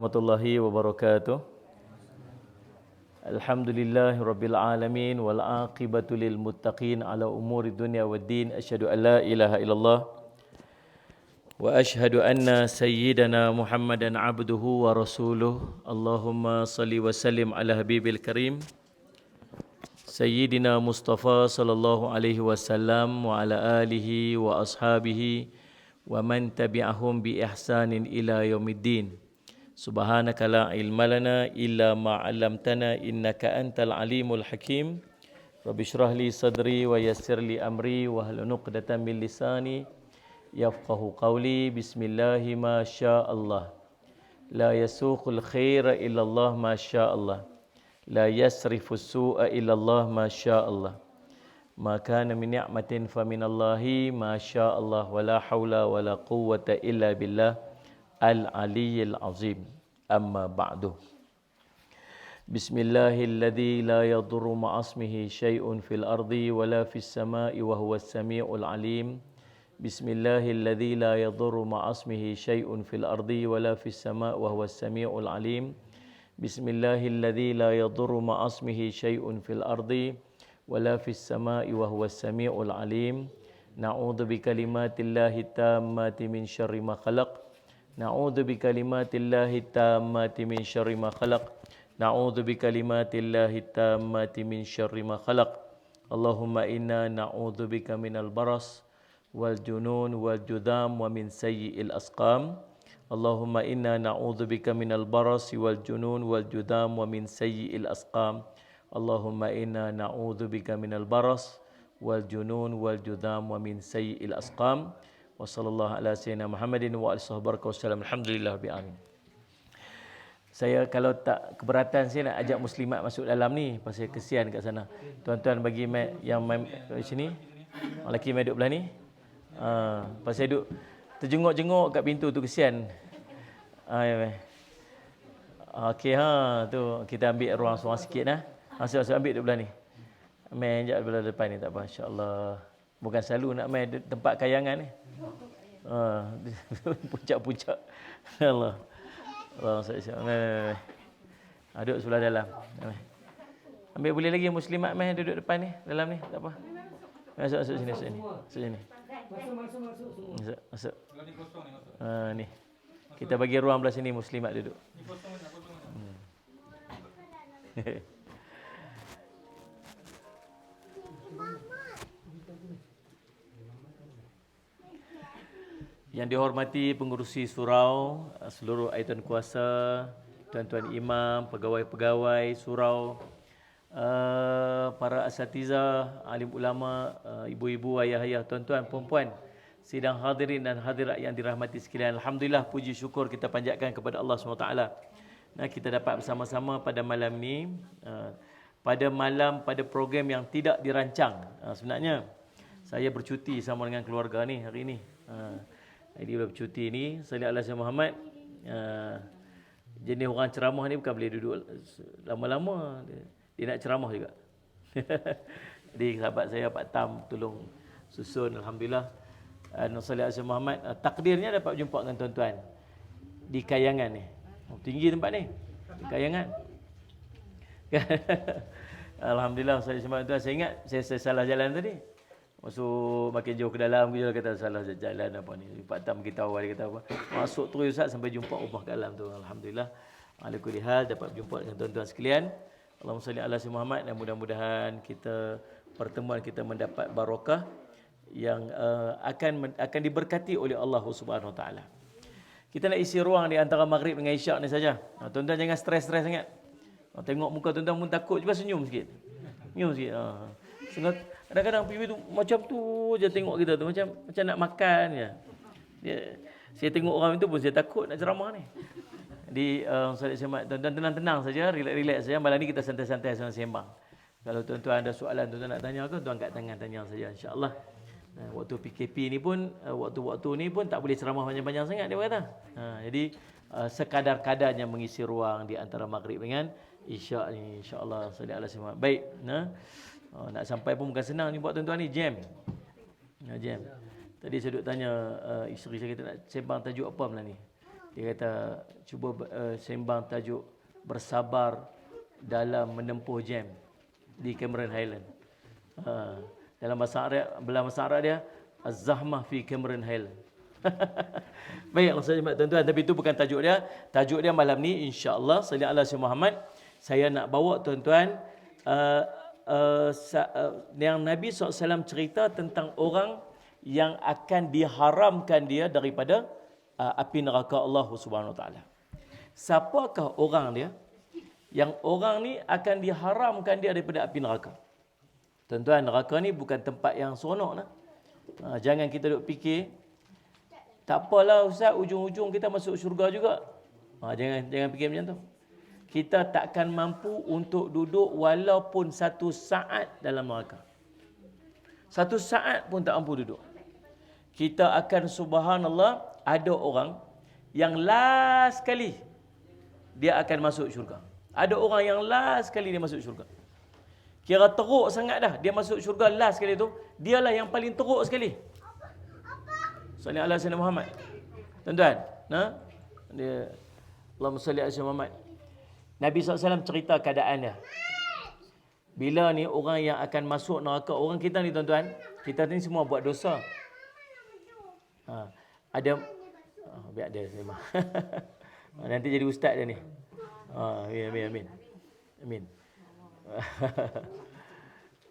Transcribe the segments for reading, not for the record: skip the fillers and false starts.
Warahmatullahi wabarakatuh. Alhamdulillahi rabbil alamin wal aqibatu lil muttaqin ala umuri dunya waddin. Asyhadu an la ilaha illallah wa asyhadu anna sayyidana Muhammadan abduhu wa rasuluh. Allahumma salli wa sallim ala habibil karim Sayyidina Mustafa sallallahu alaihi wasallam wa ala alihi wa ashabihi wa man tabi'ahum bi ihsanin ila yaumiddin. Subhanaka la ilma lana illa ma 'allamtana innaka antal alimul hakim. Rabbi shrah li sadri wa yassir li amri wa hlul 'uqdatam min lisani yafqahu qawli. Bismillahi ma syaa Allah. La yasuqul khaira illa Allah ma syaa Allah. La yasrifus su'a illa Allah ma syaa Allah. Ma kana min ni'matin fa min Allahi ma syaa Allah wa la haula wa la quwwata illa billah al-aliyyil azim. Amma ba'du. Bismillahilladzi la yadurru ma'asmihi syai'un fil ardi wa la fis sama'i wa huwas sami'ul alim. Bismillahilladzi la yadurru ma'asmihi syai'un fil ardi wa la fis sama'i wa huwas sami'ul alim. Bismillahilladzi la yadurru ma'asmihi syai'un fil ardi wa la fis sama'i wa huwas sami'ul alim. Na'udzu bikalimatillahi tammati min syarri ma khalaq. Na'udzu bikalimatillahi tammati min syarri ma khalaq. Na'udzu bikalimatillahi tammati min syarri ma khalaq. Allahumma inna na'udzu bika minal baras wal junun wal judham wa min sayyi'il asqam. Allahumma inna na'udzu bika minal baras wal junun wal judham wa min sayyi'il asqam. Allahumma inna na'udzu bika minal baras wal junun wal judham wa min sayyi'il asqam. Wa sallallahu ala sayyidina Muhammadin wa alihi wasallam. Alhamdulillah rabbil alamin. Saya kalau tak keberatan saya nak ajak muslimat masuk dalam ni pasal kesian kat sana. Tuan-tuan bagi mic yang main kat sini. Lelaki main duduk belah ni. Pasal duduk terjenguk-jenguk kat pintu tu kesian. Okey tu kita ambil ruang seorang sikit nah. Masuk ambil duduk belah ni. Main je belah depan ni tak apa insya-Allah. Bukan selalu nak main tempat kayangan ni. Puncak-puncak. Allah. Allah saya. Duduk sebelah dalam. Ambil boleh lagi muslimat main duduk depan ni, dalam ni, tak apa. Masuk sini. Masuk. Masuk. Ni. Kita bagi ruang belah sini muslimat duduk. Yang dihormati pengurusi surau, seluruh ayatun kuasa, tuan-tuan imam, pegawai-pegawai surau, para asatiza, alim ulama, ibu-ibu, ayah-ayah, tuan-tuan, perempuan, sidang hadirin dan hadirat yang dirahmati sekalian. Alhamdulillah, puji syukur kita panjatkan kepada Allah SWT. Nah, kita dapat bersama-sama pada malam ni, pada program yang tidak dirancang. Sebenarnya, saya bercuti sama dengan keluarga ni hari ni. Jadi bila bercuti ni, salli ala Sayyidina Muhammad, jenis orang ceramah ni bukan boleh duduk lama-lama, dia nak ceramah juga. Jadi sahabat saya Pak Tam tolong susun, alhamdulillah. Salli ala Sayyidina Muhammad, takdirnya dapat jumpa dengan tuan-tuan di Kayangan ni. Tinggi tempat ni, di Kayangan. Alhamdulillah, salli ala Muhammad. Saya ingat saya salah jalan tadi. Masuk makin jauh ke dalam, dia kata salah jalan apa ni. Pak Tam beritahu, dia kata apa. Masuk terus Ustaz sampai jumpa rumah kat dalam tu. Alhamdulillah. Ala kulli hal dapat berjumpa dengan tuan-tuan sekalian. Allahumma salli ala sayyidina Muhammad, dan mudah-mudahan pertemuan kita mendapat barakah yang akan diberkati oleh Allah Subhanahu Wa Taala. Kita nak isi ruang di antara maghrib dengan isyak ni saja. Tuan-tuan jangan stres-stres sangat. Tengok muka tuan-tuan pun takut, cuba senyum sikit. Senyum sikit. Kadang-kadang PB tu macam tu je tengok kita tu, macam nak makan je. Saya tengok orang itu pun saya takut nak ceramah ni. Jadi tuan-tuan tenang-tenang saja, relax saja. Malam ni kita santai-santai sembang. Kalau tuan-tuan ada soalan tuan-tuan nak tanya ke, tuan angkat tangan tanya saja insya-Allah. Waktu PKP ni pun, waktu-waktu ni pun tak boleh ceramah panjang-panjang sangat dia kata. Jadi sekadar-kadarnya mengisi ruang di antara maghrib dengan isyak ni insya-Allah. Sallallahu alaihi wasallam. Baik, nak sampai pun bukan senang ni buat tuan-tuan ni, jam. Tadi saya duk tanya isteri saya, kita nak sembang tajuk apa malam ni. Dia kata cuba sembang tajuk bersabar dalam menempuh jam di Cameron Highland. Dalam bahasa Arab dia az-zahmah fi Cameron Highland. Baik, Allah tuan-tuan, tapi itu bukan tajuk dia. Tajuk dia malam ni insya-Allah sallallahu alaihi Muhammad, saya nak bawa tuan-tuan yang Nabi SAW cerita tentang orang yang akan diharamkan dia daripada api neraka Allah Subhanahu Wa Taala. Siapakah orang dia? Yang orang ni akan diharamkan dia daripada api neraka. Tuan-tuan, neraka ni bukan tempat yang seronok lah. Jangan kita duk fikir, tak apalah Ustaz, ujung-ujung kita masuk syurga juga. Jangan fikir macam tu. Kita takkan mampu untuk duduk walaupun 1 saat dalam neraka. 1 saat pun tak mampu duduk. Kita akan, subhanallah, ada orang yang last kali dia akan masuk syurga. Ada orang yang last kali dia masuk syurga. Kira teruk sangat dah. Dia masuk syurga last kali tu, dialah yang paling teruk sekali. Sallallahu alaihi wasallam Muhammad. Tuan-tuan, dia Allahumma salli alaihi Muhammad. Nabi SAW cerita keadaan dia. Bila ni orang yang akan masuk neraka, orang kita ni tuan-tuan, kita ni semua buat dosa. Ada biar dia memang. Nanti jadi ustaz dia ni. Amin.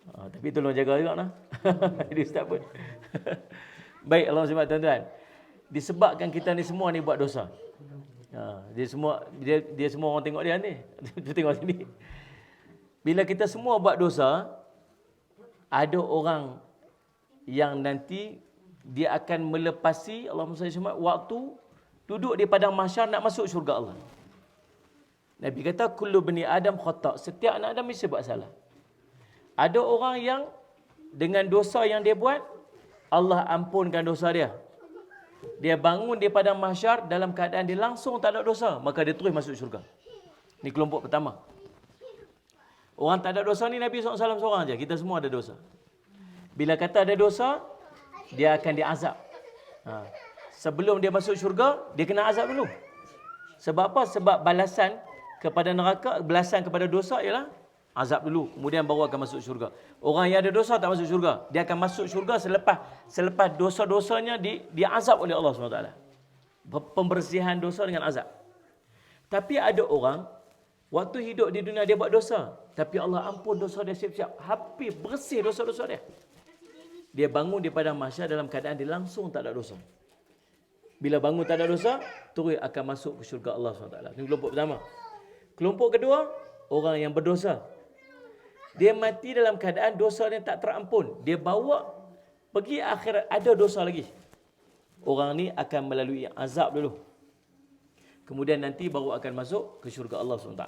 Tapi tolong jaga juga nah. Jadi ustaz pun. Baik, Allah sebab tuan-tuan. Disebabkan kita ni semua ni buat dosa. Dia semua orang tengok dia ni. Dia tengok sini. Bila kita semua buat dosa, ada orang yang nanti dia akan melepasi waktu duduk di padang mahsyar nak masuk syurga Allah. Nabi kata kullu bani Adam khata'. Setiap anak Adam mesti buat salah. Ada orang yang dengan dosa yang dia buat, Allah ampunkan dosa dia. Dia bangun di padang mahsyar dalam keadaan dia langsung tak ada dosa, maka dia terus masuk syurga. Ni kelompok pertama. Orang tak ada dosa ni Nabi SAW seorang aja. Kita semua ada dosa. Bila kata ada dosa, dia akan diazab. Sebelum dia masuk syurga, dia kena azab dulu. Sebab apa? Sebab balasan kepada neraka, balasan kepada dosa ialah azab dulu, kemudian baru akan masuk syurga. Orang yang ada dosa tak masuk syurga. Dia akan masuk syurga selepas dosa-dosanya diazab oleh Allah SWT. Pembersihan dosa dengan azab. Tapi ada orang, waktu hidup di dunia dia buat dosa, tapi Allah ampun dosa dia siap-siap. Habis bersih dosa-dosa dia. Dia bangun di padang mahsyar dalam keadaan dia langsung tak ada dosa. Bila bangun tak ada dosa, terus akan masuk ke syurga Allah SWT. Ini kelompok pertama. Kelompok kedua, orang yang berdosa. Dia mati dalam keadaan dosa dia tak terampun. Dia bawa pergi akhirat, ada dosa lagi. Orang ni akan melalui azab dulu. Kemudian nanti baru akan masuk ke syurga Allah SWT.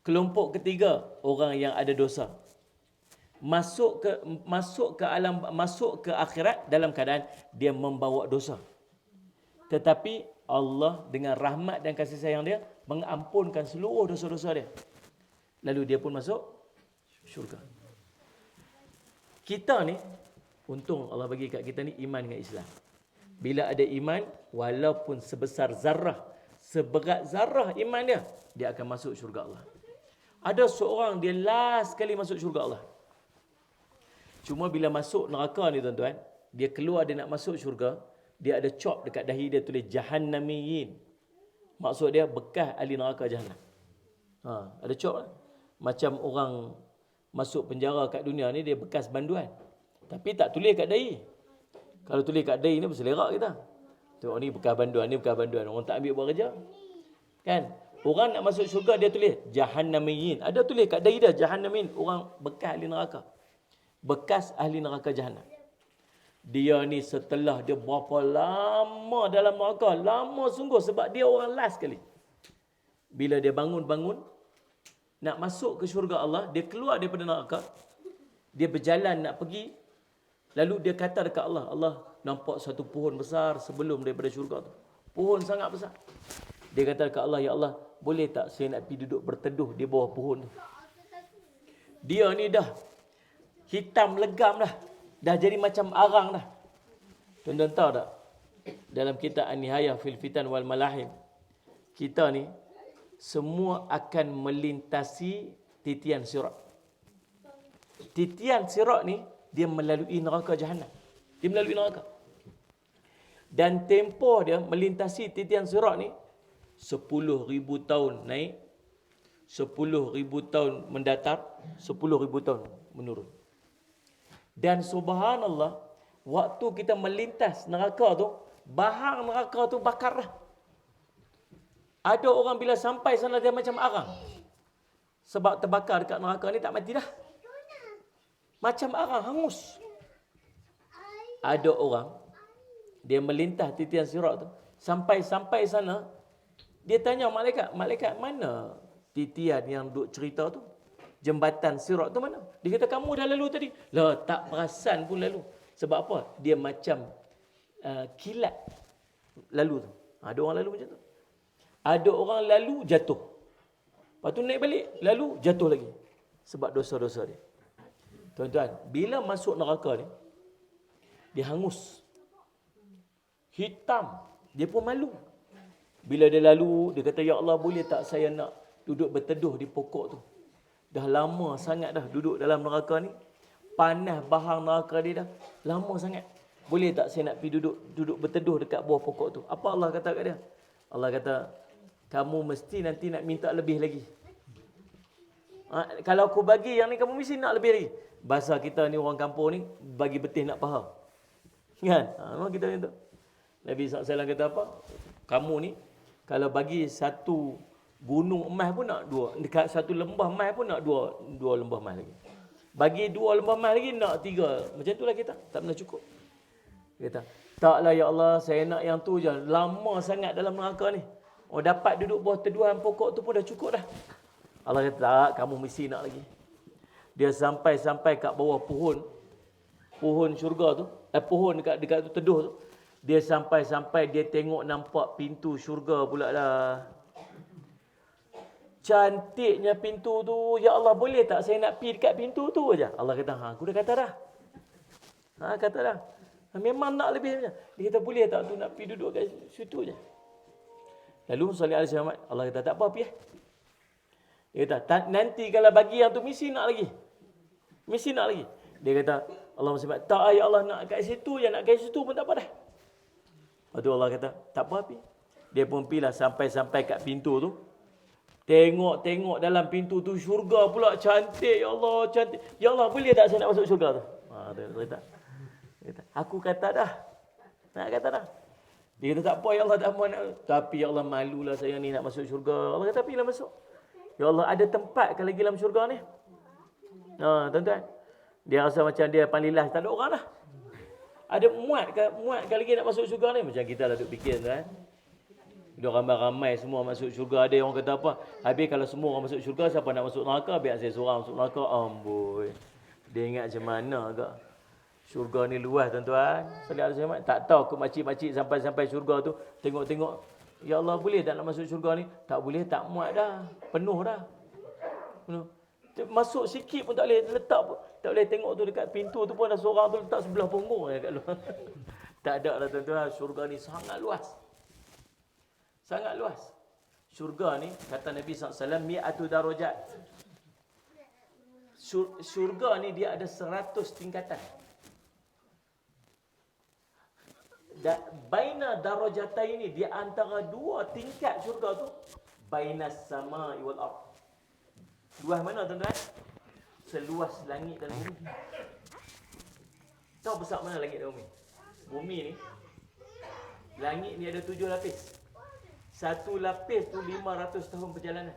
Kelompok ketiga, orang yang ada dosa. Masuk ke akhirat dalam keadaan dia membawa dosa. Tetapi Allah dengan rahmat dan kasih sayang dia mengampunkan seluruh dosa-dosa dia. Lalu dia pun masuk syurga. Kita ni, untung Allah bagi kat kita ni iman dengan Islam. Bila ada iman, walaupun sebesar zarrah, seberat zarrah iman dia, dia akan masuk syurga Allah. Ada seorang dia last kali masuk syurga Allah. Cuma bila masuk neraka ni tuan-tuan, dia keluar dia nak masuk syurga, dia ada cop dekat dahi dia tulis Jahannamiyin. Maksud dia bekas ahli neraka Jahannam. Ada cop lah. Macam orang masuk penjara kat dunia ni, dia bekas banduan. Tapi tak tulis kat dahi. Kalau tulis kat dahi ni berselerak kita. Tengok ni bekas banduan, ni bekas banduan. Orang tak ambil buat kerja. Kan? Orang nak masuk syurga dia tulis Jahannamiyin. Ada tulis kat dahi dia Jahannamiyin. Orang bekas ahli neraka. Bekas ahli neraka Jahannam. Dia ni setelah dia berapa lama dalam neraka, lama sungguh sebab dia orang last kali. Bila dia bangun-bangun nak masuk ke syurga Allah, dia keluar daripada neraka, dia berjalan nak pergi, lalu dia kata dekat Allah, Allah nampak satu pohon besar sebelum daripada syurga tu. Pohon sangat besar. Dia kata dekat Allah, ya Allah, boleh tak saya nak pergi duduk berteduh di bawah pohon tu? Dia ni dah hitam legam dah. Dah jadi macam arang dah. Tuan-tuan tahu tak? dalam kitab An-Nihayah fil Fitan wal Malahim, kita ni semua akan melintasi titian sirat. Titian sirat ni dia melalui neraka Jahannam. Dia melalui neraka. Dan tempoh dia melintasi titian sirat ni 10,000 tahun naik, 10,000 tahun mendatar, 10,000 tahun menurun. Dan subhanallah, waktu kita melintas neraka tu, bahang neraka tu bakar dah. Ada orang bila sampai sana dia macam arang. Sebab terbakar dekat neraka ni tak mati dah. Macam arang, hangus. Ada orang, dia melintas titian sirat tu, sampai sana, dia tanya malaikat, malaikat mana titian yang duk cerita tu? Jembatan sirat tu mana? Dia kata, kamu dah lalu tadi. Lah, tak perasan pun lalu. Sebab apa? Dia macam kilat lalu tu. Ada orang lalu macam tu. Ada orang lalu jatuh. Lepas tu naik balik, lalu jatuh lagi. Sebab dosa-dosa dia. Tuan-tuan, bila masuk neraka ni, dia hangus. Hitam. Dia pun malu. Bila dia lalu, dia kata, ya Allah, boleh tak saya nak duduk berteduh di pokok tu? Dah lama sangat dah duduk dalam neraka ni. Panas bahang neraka dia dah. Lama sangat. Boleh tak saya nak pergi duduk berteduh dekat bawah pokok tu? Apa Allah kata kat dia? Allah kata, kamu mesti nanti nak minta lebih lagi. Kalau aku bagi yang ni, kamu mesti nak lebih lagi. Bahasa kita ni orang kampung ni, bagi betih nak faham. Kan? Memang kita ni tu. Nabi SAW kata apa? Kamu ni, kalau bagi satu gunung emas pun nak dua. Dekat satu lembah emas pun nak dua lembah emas lagi. Bagi dua lembah emas lagi, nak tiga. Macam itulah kita. Tak pernah cukup. Dia kata, taklah ya Allah, saya nak yang tu je. Lama sangat dalam neraka ni. Oh, dapat duduk bawah teduhan pokok tu pun dah cukup dah. Allah kata, tak, kamu mesti nak lagi. Dia sampai kat bawah pohon syurga tu, pohon dekat tu teduh tu. Dia sampai dia tengok nampak pintu syurga pula dah. Cantiknya pintu tu, ya Allah, boleh tak saya nak pergi dekat pintu tu aja? Allah kata, aku dah kata dah. Kata dah. Memang nak lebih. Dia kata, boleh tak tu nak pergi duduk kat situ je? Lalu salih alaihi wasallam, Allah kata, tak apa, pergi. Dia kata, nanti kalau bagi yang tu, mesti nak lagi. Mesti nak lagi. Dia kata, Allah masih tak, ya Allah, nak kat situ je, nak kat situ pun tak apa dah. Lepas tu Allah kata, tak apa, pergi. Dia pun pergilah sampai kat pintu tu. Tengok dalam pintu tu, syurga pula cantik, ya Allah, cantik. Ya Allah, boleh tak saya nak masuk syurga tu? Dia kata, aku kata dah. Nak kata dah. Dia kata, tak apa ya Allah, tak apa nak. Tapi ya Allah, malulah saya ni nak masuk syurga. Allah kata, pergilah masuk. Ya Allah, ada tempat ke lagi dalam syurga ni? Tuan-tuan. Dia rasa macam dia paling last, tak ada orang dah. Ada muat ke lagi nak masuk syurga ni? Macam kita lah duk fikir, kan. Dia ramai-ramai semua masuk syurga. Ada orang kata apa? Habis kalau semua orang masuk syurga, siapa nak masuk neraka? Biar saya seorang masuk neraka. Amboi. Dia ingat macam mana agak. Syurga ni luas, tuan-tuan. Tak tahu ke makcik-makcik sampai syurga tu. Tengok-tengok. Ya Allah, boleh tak nak masuk syurga ni? Tak boleh, tak muat dah. Penuh dah. Penuh. Masuk sikit pun tak boleh letak pun. Tak boleh tengok tu dekat pintu tu pun ada seorang tu letak sebelah punggung kat luar. Tak ada lah, tuan-tuan. Syurga ni sangat luas. Sangat luas. Syurga ni, kata Nabi SAW, mi'atu darajat. Syurga ni dia ada 100 tingkatan. Baina darajataini, di antara dua tingkat syurga tu, bainas samai wal ard. Luas mana, tuan-tuan? Seluas langit dan bumi. Tahu besar mana langit dan bumi? Bumi ni, langit ni ada 7 lapis. Satu lapis tu 500 tahun perjalanan.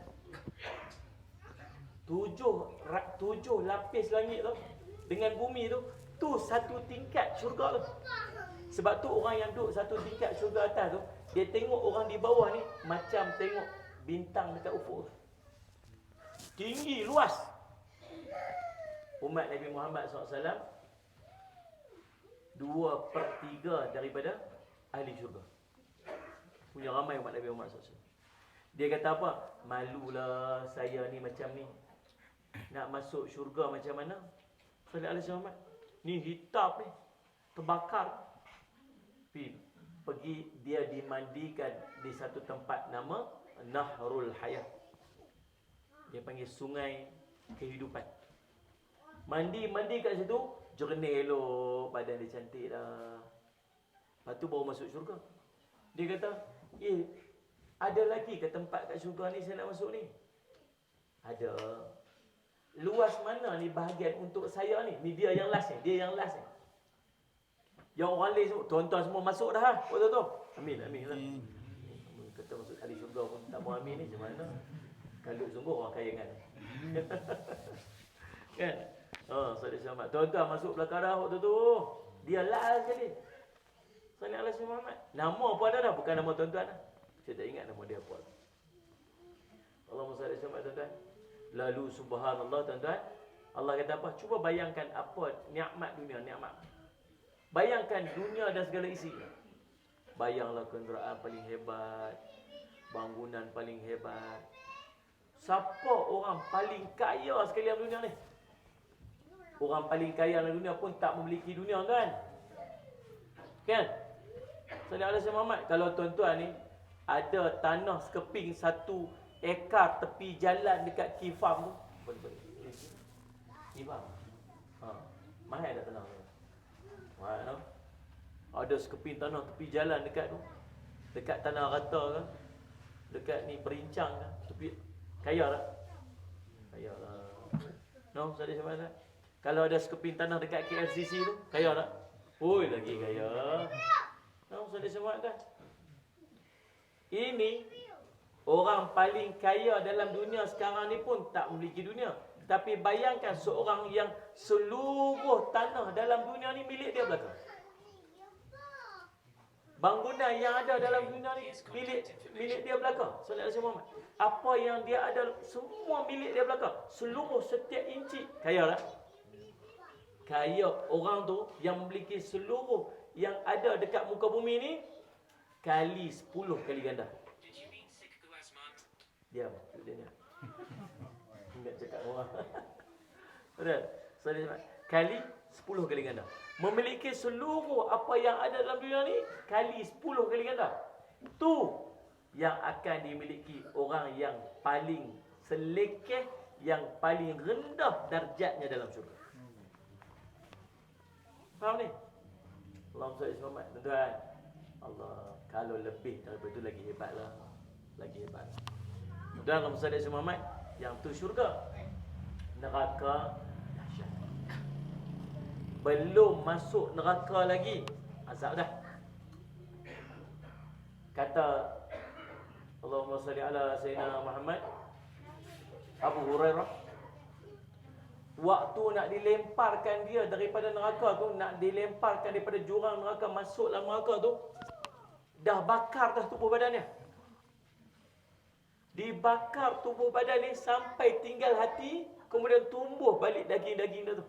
7 lapis langit tu dengan bumi tu satu tingkat syurga tu. Sebab tu orang yang duduk satu tingkat syurga atas tu, dia tengok orang di bawah ni macam tengok bintang dekat ufuk. Tinggi, luas. Umat Nabi Muhammad SAW 2/3 daripada ahli syurga. Punya ramai umat Nabi Muhammad SAW. Dia kata apa? Malulah saya ni macam ni. Nak masuk syurga macam mana? Sallallahu alaihi wasallam. Ni hitam ni. Terbakar. pergi, dia dimandikan di satu tempat nama Nahrul Hayat. Dia panggil sungai kehidupan. Mandi kat situ, jernih elok, badan dia cantik dah. Lepas tu baru masuk syurga. Dia kata, ada lagi ke tempat kat syurga ni saya nak masuk ni? Ada. Luas mana ni bahagian untuk saya ni? Ni dia yang last ni, dia yang last ni. Yang orang lain semua, tuan-tuan semua masuk dah lah. Waktu tu. Amin lah. Kata masuk kali syurga pun tak mau amin ni, macam mana? Kalau sungguh orang kaya kan. Kan? Saudara selamat. Tuan-tuan masuk belakang dah waktu tu. Dia last sekali. Salih ala Sayyidina Muhammad. Nama apa ada dah? Bukan nama tuan-tuan dah. Saya tak ingat nama dia apa. Allahumma salli alaihi wasallam, tuan-tuan. Lalu subhanallah, tuan-tuan. Allah kata apa? Cuba bayangkan apa nikmat dunia, nikmat. Bayangkan dunia dan segala isi. Bayanglah kenderaan paling hebat, bangunan paling hebat. Siapa orang paling kaya sekali dalam dunia ni? Orang paling kaya dalam dunia pun tak memiliki dunia, kan? Kan? Sallallahu alaihi Muhammad. Kalau tuan-tuan ni ada tanah sekeping 1 ekar tepi jalan dekat Kifam tu, boleh. Kifam. Mahal dah tanah tu. Mahal tau. Ada sekeping tanah tepi jalan dekat tu. Dekat Tanah Rata ke? Dekat ni Berincang ke? Tepi kaya tak? Kaya lah. No, saya sama. Kalau ada sekeping tanah dekat KLCC tu, kaya tak? Oi, lagi kaya. No, saya sama kan? Ini orang paling kaya dalam dunia sekarang ni pun tak memiliki dunia. Tapi bayangkan seorang yang seluruh tanah dalam dunia ni milik dia belaka. Bangunan yang ada dalam dunia ni milik dia belaka. Sallallahu alaihi Muhammad. Apa yang dia ada semua milik dia belaka. Seluruh setiap inci. Kaya tak? Kaya orang tu yang memiliki seluruh yang ada dekat muka bumi ni kali 10 kali ganda. Diam, dia ni. Ingat cakap orang. Betul? Sallallahu kali 10 kali ganda. Memiliki seluruh apa yang ada dalam dunia ni kali 10 kali ganda. Tu yang akan dimiliki orang yang paling selekeh, yang paling rendah darjatnya dalam syurga. Faham ni? Allahumma salli Muhammad. Tuan-tuan, Allah, kalau lebih daripada itu lagi hebatlah. Lagi hebat. Tuan-tuan, Allahumma salli Muhammad, yang tu syurga. Neraka dahsyat. Belum masuk neraka lagi, azab dah. Kata Allahumma salli ala Sayyidina Muhammad, Abu Hurairah, waktu nak dilemparkan dia daripada neraka tu, nak dilemparkan daripada jurang neraka masuk dalam neraka tu, dah bakar dah tubuh badannya. Dibakar tubuh badan ni sampai tinggal hati, kemudian tumbuh balik daging-daging dia tu.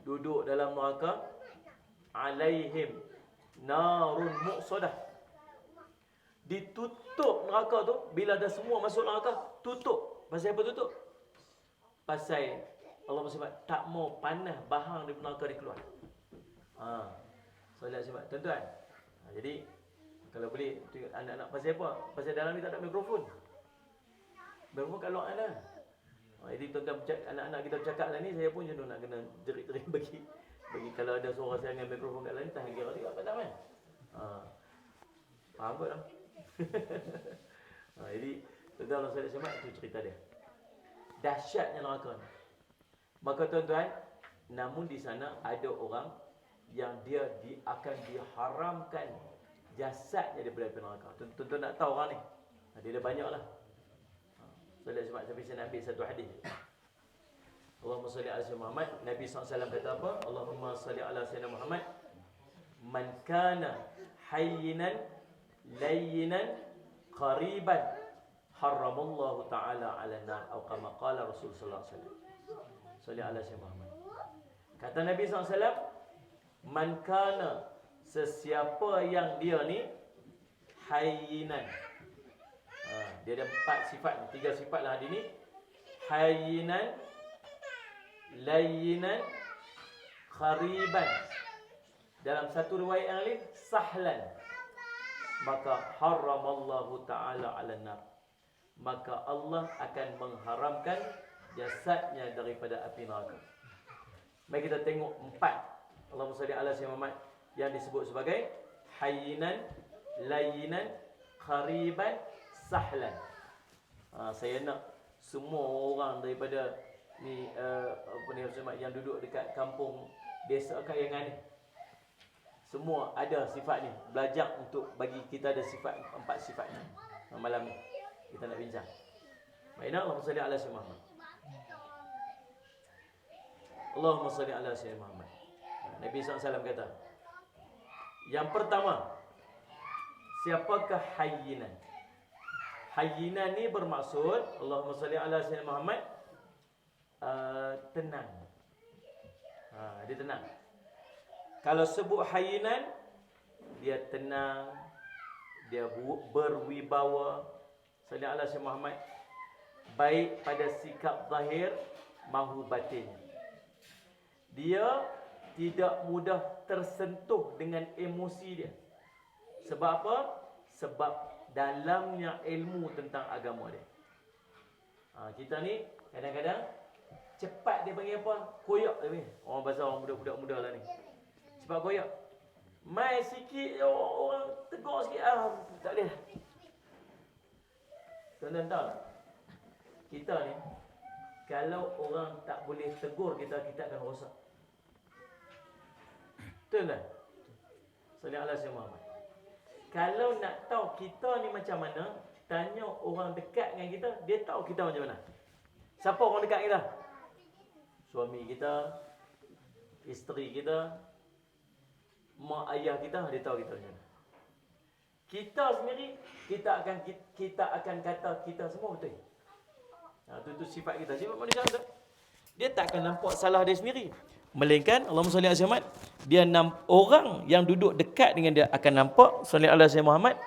Duduk dalam neraka, alaihim narun muqsadah. Ditutup neraka tu, bila dah semua masuk neraka, tutup. Pasal apa tutup? Pasal Allah sebab tak mau panah bahang di neraka dia keluar. Solat sebab tuan-tuan. Jadi kalau boleh anak-anak pasal apa? Pasal dalam ni tak ada mikrofon. Mikrofon kat luar ada. Jadi tuan-tuan anak-anak kita bercakap tadi, saya pun jenuh nak kena jerit-jerit bagi kalau ada suara saya dengan mikrofon kat lain, tak kira juga apa tak kan? Faham kot tak? Jadi tuan-tuan Allah Sallallahu Alaihi Wasallam, itu cerita dia. Dahsyatnya neraka ni. Maka tuan-tuan, namun di sana ada orang yang dia akan diharamkan jasadnya daripada api neraka. Tuan-tuan nak tahu orang ni? Dia ada banyak lah. Sallallahu Alaihi Wasallam, saya nak ambil satu hadis. Allahumma salli ala Sayyidina Muhammad. Nabi SAW kata apa? Allahumma salli ala Sayyidina Muhammad. Man kana hayyinan layyinan qariban haramallahu ta'ala ala nar, atau kama qala Rasul sallallahu alaihi wasallam. Salli ala Sayyidina Muhammad. Kata Nabi SAW, man kana, sesiapa yang dia ni hayyinan. Dia ada 4 sifat, 3 sifat lah hadis ni. Hayyinan, layyinan, khariban. Dalam satu riwayat yang lain, sahlan. Maka haramallahu ta'ala 'alan nar. Maka Allah akan mengharamkan jasadnya daripada api neraka. Mari kita tengok 4. Allahumma salli ala sayyidina Muhammad yang disebut sebagai hayyinan, layyinan, qariban, sahlan. Saya nak semua orang daripada ni yang duduk dekat kampung desa Kayangan ni, semua ada sifat ni. Belajar untuk bagi kita ada sifat, 4 sifat ni. Malam ni kita nak bincang. Baiklah, Allahumma salli ala sayyidina Muhammad. Allahumma salli ala sayyidina Muhammad. Nabi SAW kata, yang pertama, siapakah hayyinan? Hayyinan ni bermaksud, Allahumma salli ala sayyidina Muhammad, tenang. Dia tenang. Kalau sebut hayyinan, dia tenang, dia berwibawa. Salli ala sayyidina Muhammad, baik pada sikap zahir maupun batin. Dia tidak mudah tersentuh dengan emosi dia. Sebab apa? Sebab dalamnya ilmu tentang agama dia. Kita ni kadang-kadang cepat dia panggil apa? Koyak dia panggil. Orang bahasa orang budak-budak muda lah ni. Cepat koyak. Mai sikit orang tegur sikit, tak boleh. Tuan-tuan tahu tak? Kita ni kalau orang tak boleh tegur kita akan rosak. Betul tak? Sallallahu alaihi wasallam. Kalau nak tahu kita ni macam mana, tanya orang dekat dengan kita, dia tahu kita macam mana. Siapa orang dekat kita? Suami kita, isteri kita, mak ayah kita, dia tahu kita macam mana. Kita sendiri, kita akan kata kita semua betul. Itu sifat kita. Sifat manusia tu, dia tak akan nampak salah dia sendiri. Melainkan Allahumma salli ala sayyidina Muhammad, dia orang yang duduk dekat dengan dia akan nampak salli ala sayyidina Muhammad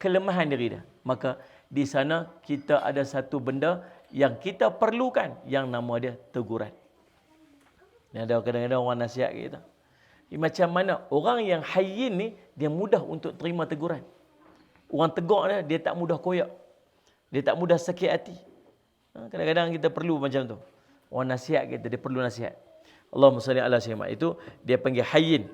kelemahan diri dia. Maka di sana kita ada satu benda yang kita perlukan yang nama dia teguran. Dan ada kadang-kadang orang nasihat kita. Macam mana orang yang hayyin ni dia mudah untuk terima teguran. Orang tegur dia tak mudah koyak. Dia tak mudah sakit hati. Kadang-kadang kita perlu macam tu. Orang nasihat kita, dia perlu nasihat. Allahumma salli ala sayyidina Muhammad, itu dia panggil hayyin.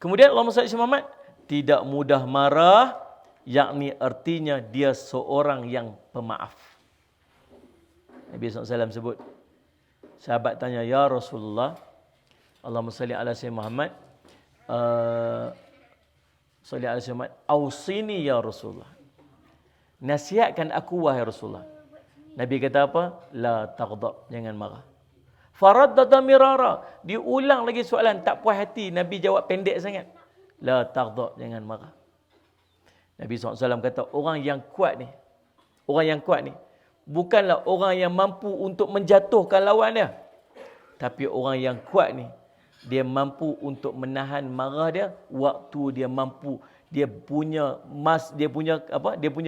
Kemudian Allahumma salli ala sayyidina Muhammad, tidak mudah marah, yakni artinya dia seorang yang pemaaf. Nabi SAW sebut, sahabat tanya, ya Rasulullah, Allahumma salli ala sayyidina Muhammad, salli ala sayyidina Muhammad, ausini ya Rasulullah, nasihatkan aku wahai Rasulullah. Nabi kata apa? La taghdab, jangan marah. Faraddada mirara, diulang lagi soalan, tak puas hati. Nabi jawab pendek sangat. La taghdab, jangan marah. Nabi SAW kata, orang yang kuat ni, bukanlah orang yang mampu untuk menjatuhkan lawan dia. Tapi orang yang kuat ni, dia mampu untuk menahan marah dia waktu dia mampu. Dia punya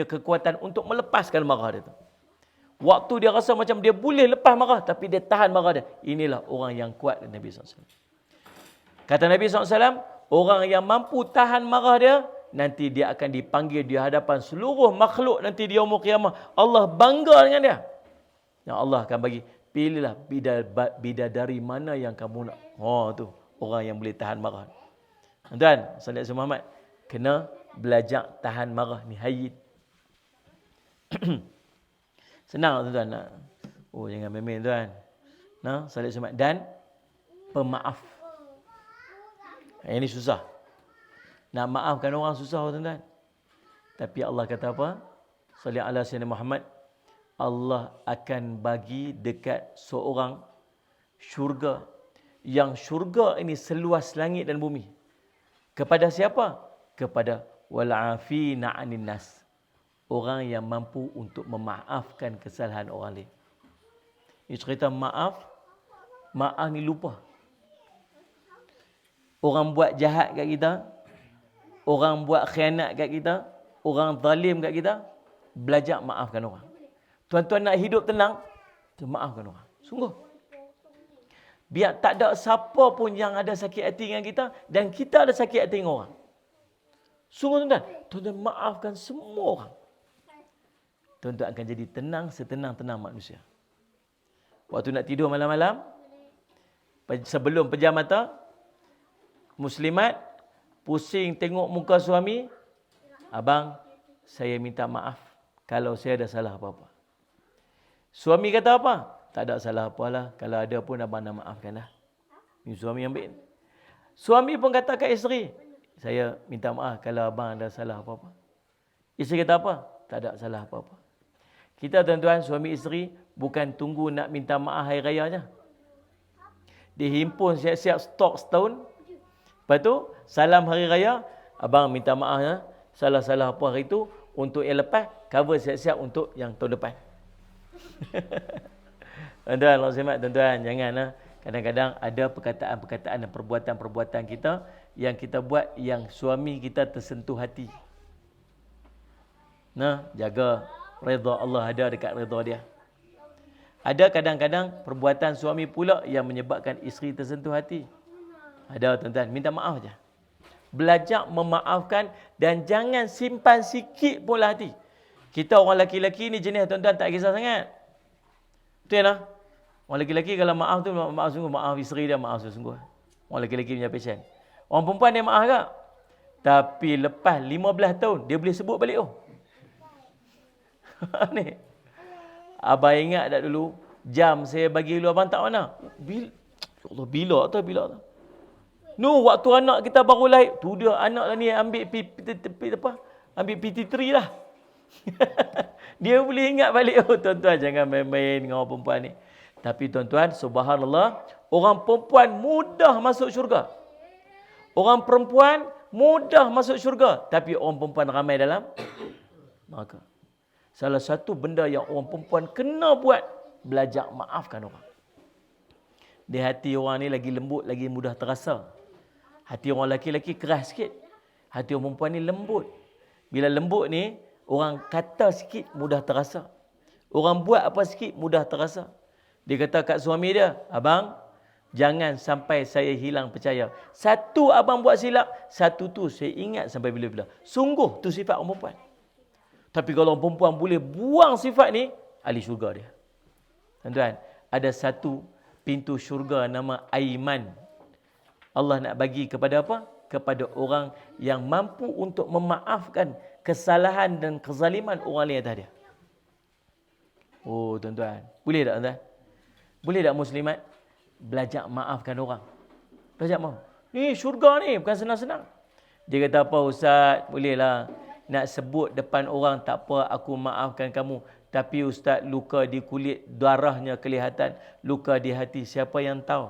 kekuatan untuk melepaskan marah dia tu. Waktu dia rasa macam dia boleh lepas marah, tapi dia tahan marah dia. Inilah orang yang kuat, Nabi SAW. Kata Nabi SAW, orang yang mampu tahan marah dia, nanti dia akan dipanggil di hadapan seluruh makhluk nanti di yaumul qiyamah. Allah bangga dengan dia. Yang Allah akan bagi, pilihlah bidadari mana yang kamu nak. Tu orang yang boleh tahan marah. Tuan, sallallahu alaihi Muhammad, kena belajar tahan marah ni, hayyin. Senang tuan nak. Jangan main-main tuan. Salih semat dan pemaaf. Ini susah. Nak maafkan orang susah tuan-tuan. Tapi Allah kata apa? Salih ala sayyidina Muhammad. Allah akan bagi dekat seorang syurga. Yang syurga ini seluas langit dan bumi. Kepada siapa? Kepada wal'afina 'anil nas. Orang yang mampu untuk memaafkan kesalahan orang lain. Ini cerita maaf ni lupa. Orang buat jahat kat kita, orang buat khianat kat kita, orang zalim kat kita, belajar maafkan orang. Tuan-tuan nak hidup tenang, maafkan orang. Sungguh. Biar tak ada siapa pun yang ada sakit hati dengan kita dan kita ada sakit hati dengan orang. Sungguh tuan-tuan, tuan-tuan maafkan semua orang. Tuan-tuan akan jadi tenang setenang-tenang manusia. Waktu nak tidur malam-malam, sebelum pejam mata, muslimat pusing tengok muka suami, abang, saya minta maaf kalau saya ada salah apa-apa. Suami kata apa? Tak ada salah apalah. Kalau ada pun abang nak maafkanlah. Ini suami yang baik. Suami pun kata kat isteri, saya minta maaf kalau abang ada salah apa-apa. Isteri kata apa? Tak ada salah apa-apa. Kita tuan-tuan, suami isteri bukan tunggu nak minta maaf hari raya je. Dia himpun siap-siap stok setahun. Lepas tu, salam hari raya, abang minta maaf ya. Salah-salah apa hari tu, untuk yang lepas, cover siap-siap untuk yang tahun depan. Tuan-tuan, Allah semat, tuan-tuan, jangan kadang-kadang ada perkataan-perkataan dan perbuatan-perbuatan kita yang kita buat yang suami kita tersentuh hati. Jaga redha Allah ada dekat redha dia. Ada kadang-kadang perbuatan suami pula yang menyebabkan isteri tersentuh hati. Ada tuan-tuan, minta maaf je. Belajar memaafkan dan jangan simpan sikit pun hati. Kita orang lelaki-lelaki ni jenis tuan-tuan tak kisah sangat. Betul lah. Orang lelaki-lelaki kalau maaf tu maaf sungguh, maaf isteri dia maaf sungguh. Orang lelaki-lelaki punya passion. Orang perempuan dia maaf tak? Tapi lepas 15 tahun dia boleh sebut balik ni. Abang ingat tak dulu jam saya bagi dulu abang tak mana? Bila tu? Waktu anak kita baru lahir, tu dia anak ni ambil ambil PT3 lah. Dia boleh ingat balik. Tuan-tuan jangan main-main dengan orang perempuan ni. Tapi tuan-tuan, subhanallah, orang perempuan mudah masuk syurga. Orang perempuan mudah masuk syurga, tapi orang perempuan ramai dalam neraka. Salah satu benda yang orang perempuan kena buat, belajar maafkan orang. Di hati orang ni lagi lembut, lagi mudah terasa. Hati orang lelaki-lelaki keras sikit. Hati orang perempuan ni lembut. Bila lembut ni, orang kata sikit mudah terasa. Orang buat apa sikit mudah terasa. Dia kata kat suami dia, abang, jangan sampai saya hilang percaya. Satu abang buat silap, satu tu saya ingat sampai bila-bila. Sungguh tu sifat orang perempuan. Tapi kalau orang perempuan boleh buang sifat ni, ahli syurga dia. Tuan-tuan, ada satu pintu syurga nama Aiman. Allah nak bagi kepada apa? Kepada orang yang mampu untuk memaafkan kesalahan dan kezaliman orang lain atas dia. Oh tuan-tuan, boleh tak tuan-tuan? Boleh tak muslimat belajar maafkan orang? Belajar maaf. Ni syurga ni bukan senang-senang. Dia kata apa, ustaz, bolehlah nak sebut depan orang tak apa, aku maafkan kamu. Tapi ustaz, luka di kulit, darahnya kelihatan. Luka di hati, siapa yang tahu?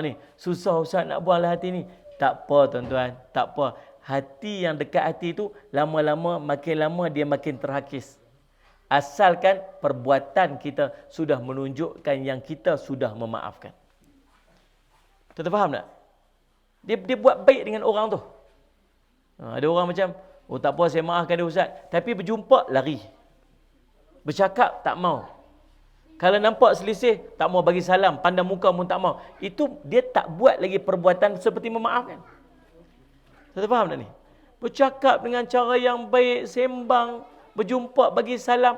Ni susah ustaz nak buanglah hati ni. Tak apa tuan-tuan, tak apa. Hati yang dekat hati tu lama-lama, makin lama dia makin terhakis. Asalkan perbuatan kita sudah menunjukkan yang kita sudah memaafkan. Tuan-tuan faham tak? Dia buat baik dengan orang tu. Ada orang macam, tak apa saya maafkan dia ustaz. Tapi berjumpa, lari. Bercakap, tak mau. Kalau nampak selisih, tak mau bagi salam. Pandang muka pun tak mau. Itu dia tak buat lagi perbuatan seperti memaafkan. Tuan-tuan faham tak ni? Bercakap dengan cara yang baik, sembang, berjumpa, bagi salam.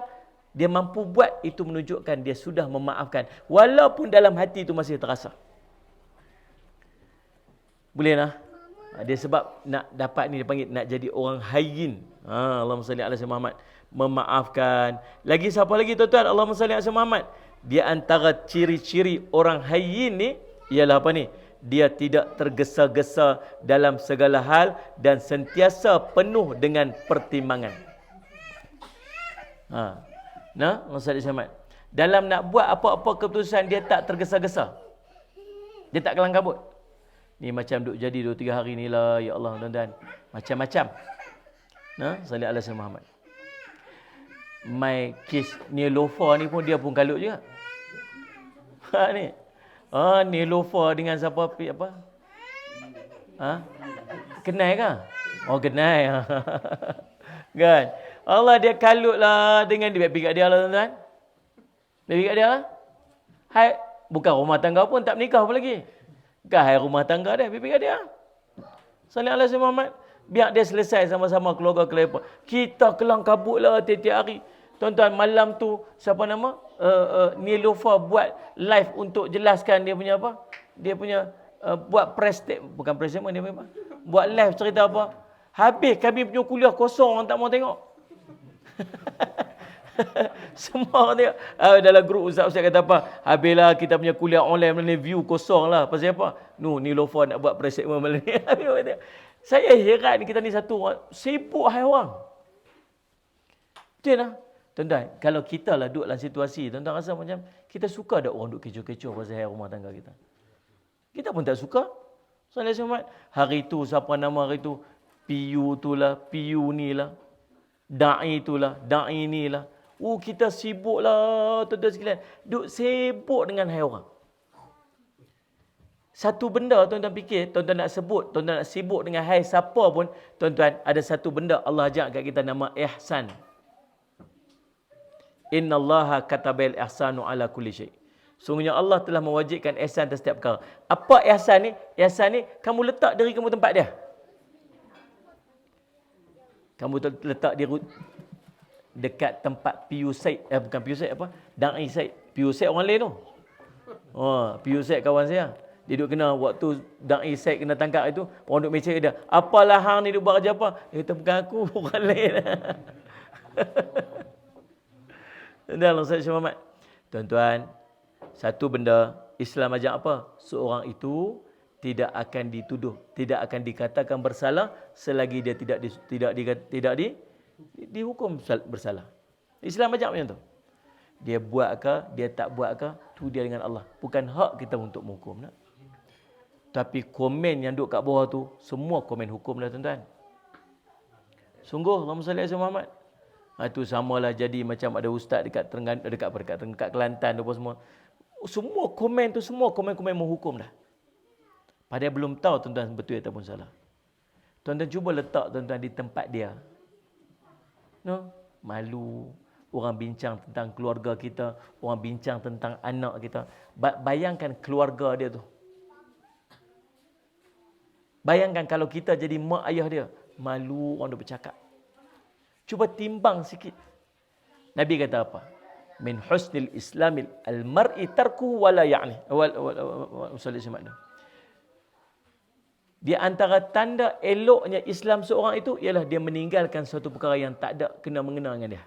Dia mampu buat, itu menunjukkan dia sudah memaafkan. Walaupun dalam hati itu masih terasa. Boleh lah. Dia sebab nak dapat ni, dia panggil nak jadi orang hayyin. Allahumma salli ala sayyidina Muhammad. Memaafkan. Lagi siapa lagi tuan-tuan? Allahumma salli ala sayyidina Muhammad. Dia antara ciri-ciri orang hayyin ni, ialah apa ni? Dia tidak tergesa-gesa dalam segala hal dan sentiasa penuh dengan pertimbangan. Ustaz Syamad. Dalam nak buat apa-apa keputusan, dia tak tergesa-gesa. Dia tak kelang kabut. Ni macam duk jadi 2-3 hari ni lah, ya Allah tuan-tuan. Macam-macam. Salli ala sayyidina Muhammad. My case ni Lofa ni pun dia pun kalut juga. Ni. Ni Lofa dengan siapa apa? Kenai ke? Kenai. Kan? Allah dia kalut lah dengan dia pergi kat dia lah tuan-tuan. Dia pergi kat dia lah. Hai, Bukan rumah tangga pun tak menikah apa lagi. Gahai rumah tangga dia, bibi dia. Salih alaihi Muhammad. Biar dia selesai sama-sama keluarga kelepa. Kita kelang kabut lah tiap-tiap hari. Tuan-tuan, malam tu, siapa nama? Nilofa buat live untuk jelaskan dia punya apa? Dia punya, buat press statement. Bukan press statement, dia punya apa? Buat live cerita apa? Habis kami punya kuliah kosong, orang tak mau tengok. Semua orang tengok. Dalam grup ustaz-ustaz kata apa? Habislah kita punya kuliah online malam ni, view kosong lah. Pasal apa? Nilofa nak buat press statement malam ni. Saya heran kita ni satu orang sibuk hai orang. Betul lah. Tuan-tuan, kalau kita lah duduk dalam situasi, tuan-tuan rasa macam kita suka ada orang duduk kecoh-kecoh pasal hai rumah tangga kita. Kita pun tak suka. Salih Ahmad, hari tu siapa nama hari tu? PU tu lah, PU ni lah. Da'i tu lah, da'i ni lah. Kita sibuk lah tuan-tuan sekalian. Duk sibuk dengan hai orang. Satu benda tuan-tuan fikir, tuan-tuan nak sebut, tuan-tuan nak sibuk dengan hai siapa pun, tuan-tuan ada satu benda Allah ajak kat kita nama ihsan. Innallaha katabal ihsanu ala kulli syai. Sungguhnya Allah telah mewajibkan ihsan atas setiap perkara. Apa ihsan ni? Ihsan ni kamu letak diri kamu tempat dia. Kamu letak diri dekat tempat PU Said, bukan PU Said apa? Da'i Said. PU Said orang lain tu. PU Said kawan saya. Dia duduk kena waktu Da'i Said kena tangkap itu, orang duduk mesej dia. Apalah hang ni duduk buat kerja apa? Itu bukan aku, orang lain. Dalam Ustaz Muhammad. Tuan-tuan, satu benda Islam ajak apa? Seorang itu tidak akan dituduh, tidak akan dikatakan bersalah selagi dia tidak dihukum bersalah. Islam ajak macam tu. Dia buat ke, dia tak buat ke, tu dia dengan Allah. Bukan hak kita untuk menghukum. Nak? Tapi komen yang duduk kat bawah tu, semua komen hukum dah tuan-tuan. Sungguh, Allahumma salli ala Muhammad. Itu samalah jadi macam ada ustaz dekat Kelantan apa semua. Semua komen tu, semua komen-komen menghukum dah. Padahal belum tahu tuan-tuan betul ataupun salah. Tuan-tuan cuba letak tuan-tuan di tempat dia. No? Malu. Orang bincang tentang keluarga kita. Orang bincang tentang anak kita. Bayangkan keluarga dia tu. Bayangkan kalau kita jadi mak ayah dia. Malu orang duk bercakap. Cuba timbang sikit. Nabi kata apa? Min husnil islamil al-mar'i tarkuhu wala ya'ni. Di antara tanda eloknya Islam seorang itu ialah dia meninggalkan suatu perkara yang tak ada kena mengena dengan dia.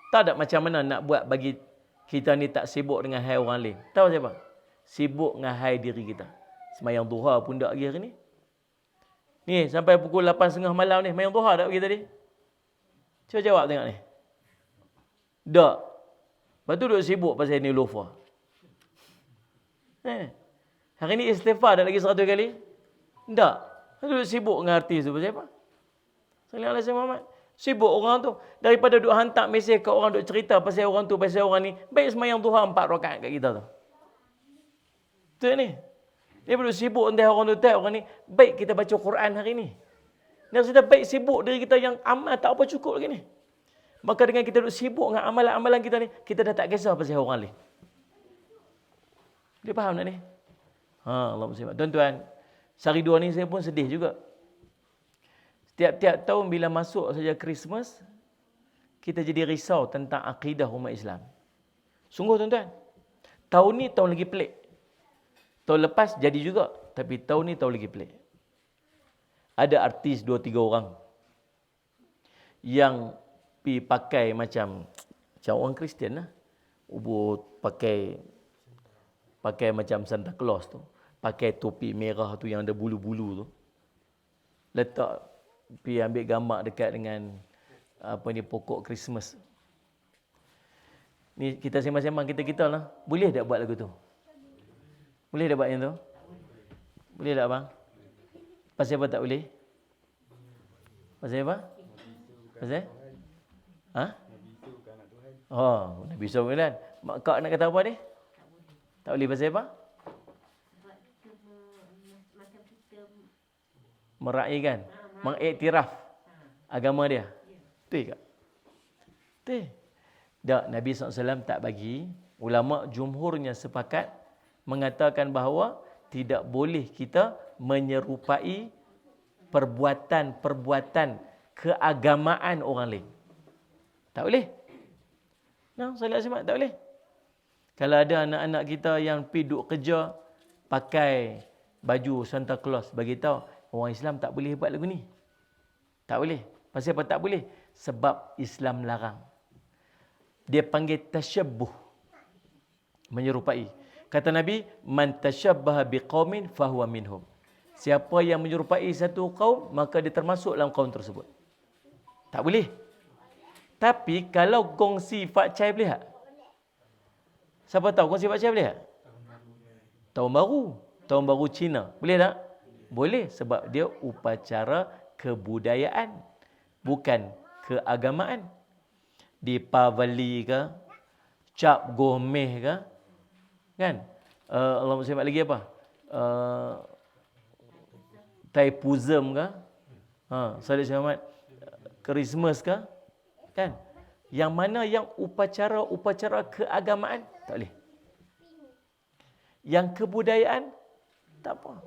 Tak ada macam mana nak buat bagi kita ni tak sibuk dengan hai orang lain. Tahu siapa? Sibuk dengan hai diri kita. Semayang duha pun tak lagi hari ni. Ni sampai pukul 8.30 malam ni, semayang duha tak pergi tadi? Cuba jawab tengok ni. Tak. Lepas tu duduk sibuk pasal ni lofa. Hari ni istighfar dah lagi 100 kali? Tak. Duduk sibuk dengan artis tu pasal apa? Sallallahu alaihi Muhammad. Sibuk orang tu. Daripada duduk hantar mesej ke orang duduk cerita pasal orang tu, pasal orang ni. Baik semayang duha 4 rakaat kat kita tu. Betul ni? Dia perlu sibuk entah orang tu tak orang ni. Baik kita baca Quran hari ni. Dan kita baik sibuk diri kita yang amal tak apa cukup lagi ni. Maka dengan kita duduk sibuk dengan amalan-amalan kita ni, kita dah tak kisah pasal orang lain. Dia faham tak ni? Allah musibah. Tuan-tuan, sehari dua ni saya pun sedih juga. Setiap-tiap tahun bila masuk saja Christmas, kita jadi risau tentang akidah umat Islam. Sungguh tuan-tuan. Tahun ni tahun lagi pelik. Tahun lepas jadi juga. Tapi tahun ni tahun lagi pelik. Ada artis 2-3 orang. Yang pergi pakai macam orang Kristian lah. Pakai macam Santa Claus tu. Pakai topi merah tu yang ada bulu-bulu tu. Letak, pergi ambil gambar dekat dengan pokok Christmas. Ni kita sembang-sembang kita lah. Boleh tak buat lagu tu? Boleh tak buat yang tu? Boleh tak bang? Pasal apa tak boleh? Pasal apa? Pasal? Nabi Isa kan? Kau nak kata apa ni? Tak boleh pasal apa? Meraihkan, mengiktiraf agama dia. Betul tak? Betul. Tak, Nabi SAW tak bagi Ulama jumhurnya sepakat mengatakan bahawa tidak boleh kita menyerupai perbuatan-perbuatan keagamaan orang lain. Tak boleh. Nah, solat Jumaat tak boleh. Kalau ada anak-anak kita yang pergi duduk kerja pakai baju Santa Claus, bagi tahu orang Islam tak boleh buat lagu ni. Tak boleh. Pasal apa tak boleh? Sebab Islam larang. Dia panggil tasyabbuh. Menyerupai. Kata Nabi, man tasyabbaha biqaumin fahuwa minhum. Siapa yang menyerupai satu kaum, maka dia termasuk dalam kaum tersebut. Tak boleh. Tapi kalau kongsi Pak Chai boleh tak? Siapa tahu kongsi Pak Chai boleh tak? Tahun baru. Tahun baru Cina. Boleh tak? Boleh. Sebab dia upacara kebudayaan. Bukan keagamaan. Di Pavali ke? Cap Gomeh ke? Kan? Allah Muslim lagi apa? Taipusam ke? Salat Jumaat Christmas ke? Kan? Yang mana yang upacara keagamaan tak boleh. Yang kebudayaan tak apa.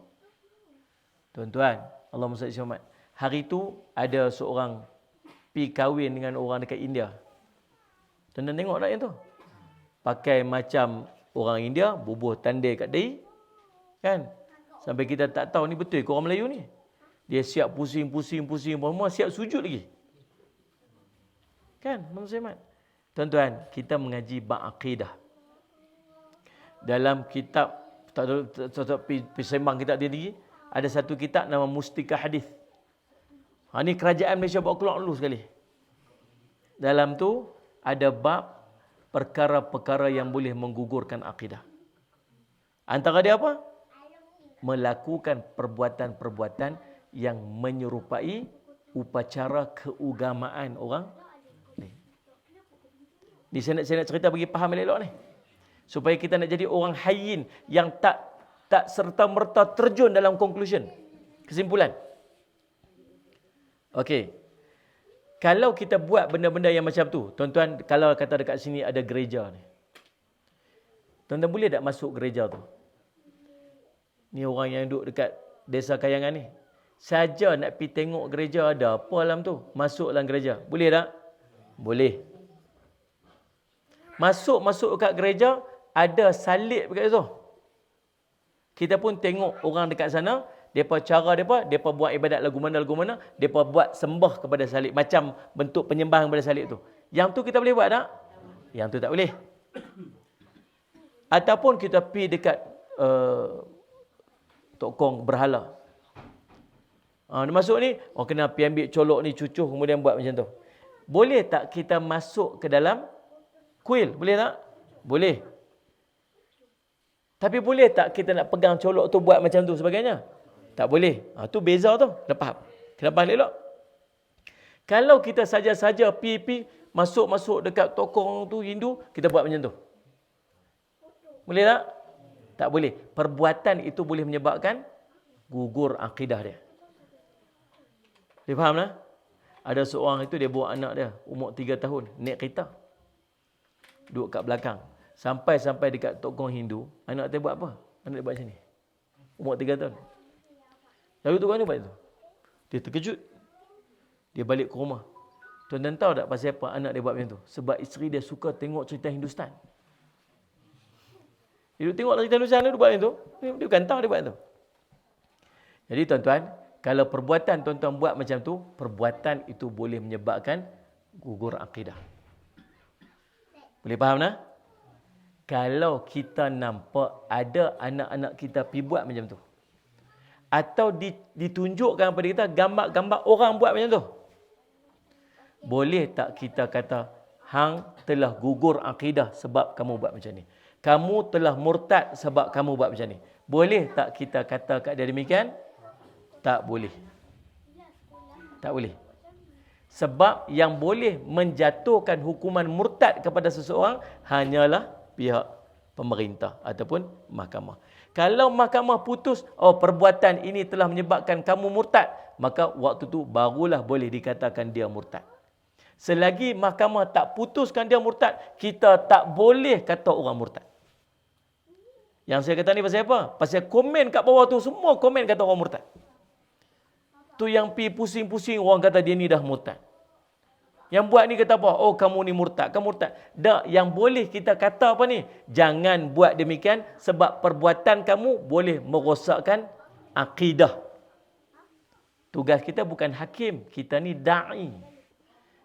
Tuan-tuan, Allah Muslim Jumaat. Hari tu ada seorang pi kahwin dengan orang dekat India. Tuan-tuan tengok tak yang tu? Pakai macam orang India, bubuh tandai kat dahi. Kan? Sampai kita tak tahu ni betul ke orang Melayu ni. Dia siap pusing, semua siap sujud lagi. Kan? Tuan-tuan, kita mengaji bab akidah. Dalam kitab, tak sembang kitab dia tinggi, ada satu kitab nama Mustika Hadis. Ini kerajaan Malaysia buat keluar dulu sekali. Dalam tu ada bab perkara-perkara yang boleh menggugurkan akidah. Antara dia apa? Melakukan perbuatan-perbuatan yang menyerupai upacara keagamaan orang ni. Ni saya nak cerita bagi faham elok ni. Supaya kita nak jadi orang hayyin yang tak serta-merta terjun dalam conclusion. Kesimpulan. Okey. Kalau kita buat benda-benda yang macam tu, tuan-tuan, kalau kata dekat sini ada gereja ni. Tuan-tuan boleh tak masuk gereja tu? Ni orang yang duduk dekat Desa Kayangan ni. Saja nak pergi tengok gereja ada apa dalam tu. Masuk dalam gereja. Boleh tak? Boleh. Masuk kat gereja, ada salib dekat situ. Kita pun tengok orang dekat sana, depa buat ibadat lagu mana, depa buat sembah kepada salib. Macam bentuk penyembahan kepada salib tu. Yang tu kita boleh buat tak? Yang tu tak boleh. Ataupun kita pergi dekat tokong berhala. Dia masuk ni, kena pergi ambil colok ni, cucuh, kemudian buat macam tu. Boleh tak kita masuk ke dalam kuil? Boleh tak? Boleh. Tapi boleh tak kita nak pegang colok tu buat macam tu sebagainya? Tak boleh. Tu beza tu. Dah faham? Kena faham elok. Kalau kita saja-saja pergi masuk dekat tokong tu Hindu, kita buat macam tu. Boleh tak? Tak boleh. Perbuatan itu boleh menyebabkan gugur akidah dia. Dia faham tak? Ada seorang itu dia bawa anak dia, umur 3 tahun, naik kereta. Duduk kat belakang. Sampai dekat tokong Hindu, anak dia buat apa? Anak dia buat macam ni. Umur 3 tahun. Lalu tokong ni buat itu. Dia terkejut. Dia balik ke rumah. Tuan-tuan tahu tak pasal apa anak dia buat macam tu? Sebab isteri dia suka tengok cerita Hindustan. Dia tengok cerita Hindustan dia buat macam tu. Dia bukan tahu dia buat macam tu. Jadi tuan-tuan, kalau perbuatan tuan-tuan buat macam tu, perbuatan itu boleh menyebabkan gugur akidah. Boleh faham tak? Kalau kita nampak ada anak-anak kita pergi buat macam tu, atau ditunjukkan kepada kita gambar-gambar orang buat macam tu, boleh tak kita kata, hang telah gugur akidah sebab kamu buat macam ni. Kamu telah murtad sebab kamu buat macam ni. Boleh tak kita kata kat dia demikian? Tak boleh. Tak boleh. Sebab yang boleh menjatuhkan hukuman murtad kepada seseorang hanyalah pihak pemerintah ataupun mahkamah. Kalau mahkamah putus, perbuatan ini telah menyebabkan kamu murtad, maka waktu tu barulah boleh dikatakan dia murtad. Selagi mahkamah tak putuskan dia murtad, kita tak boleh kata orang murtad. Yang saya kata ni pasal apa? Pasal komen kat bawah tu, semua komen kata orang murtad. Tu yang pi pusing-pusing orang kata dia ni dah murtad. Yang buat ni kata apa? Oh, kamu ni murtad, kamu murtad. Tak, yang boleh kita kata apa ni? Jangan buat demikian sebab perbuatan kamu boleh merosakkan akidah. Tugas kita bukan hakim, kita ni da'i.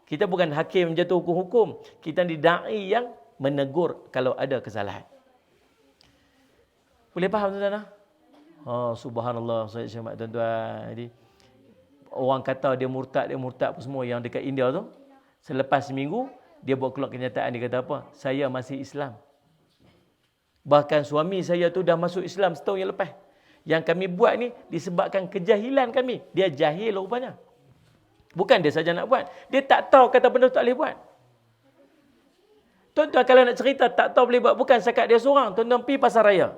Kita bukan hakim menjatuh hukum-hukum. Kita ni da'i yang menegur kalau ada kesalahan. Boleh faham tuan-tuan? Oh, subhanallah, saya syamat tuan-tuan. Jadi orang kata dia murtad apa semua yang dekat India tu. Selepas seminggu, dia buat keluar kenyataan, dia kata apa? Saya masih Islam. Bahkan suami saya tu dah masuk Islam setahun yang lepas. Yang kami buat ni disebabkan kejahilan kami. Dia jahil rupanya. Bukan dia saja nak buat. Dia tak tahu kata benda tu tak boleh buat. Tuan-tuan kalau nak cerita tak tahu boleh buat. Bukan sekat dia seorang. Tuan-tuan pergi pasar raya.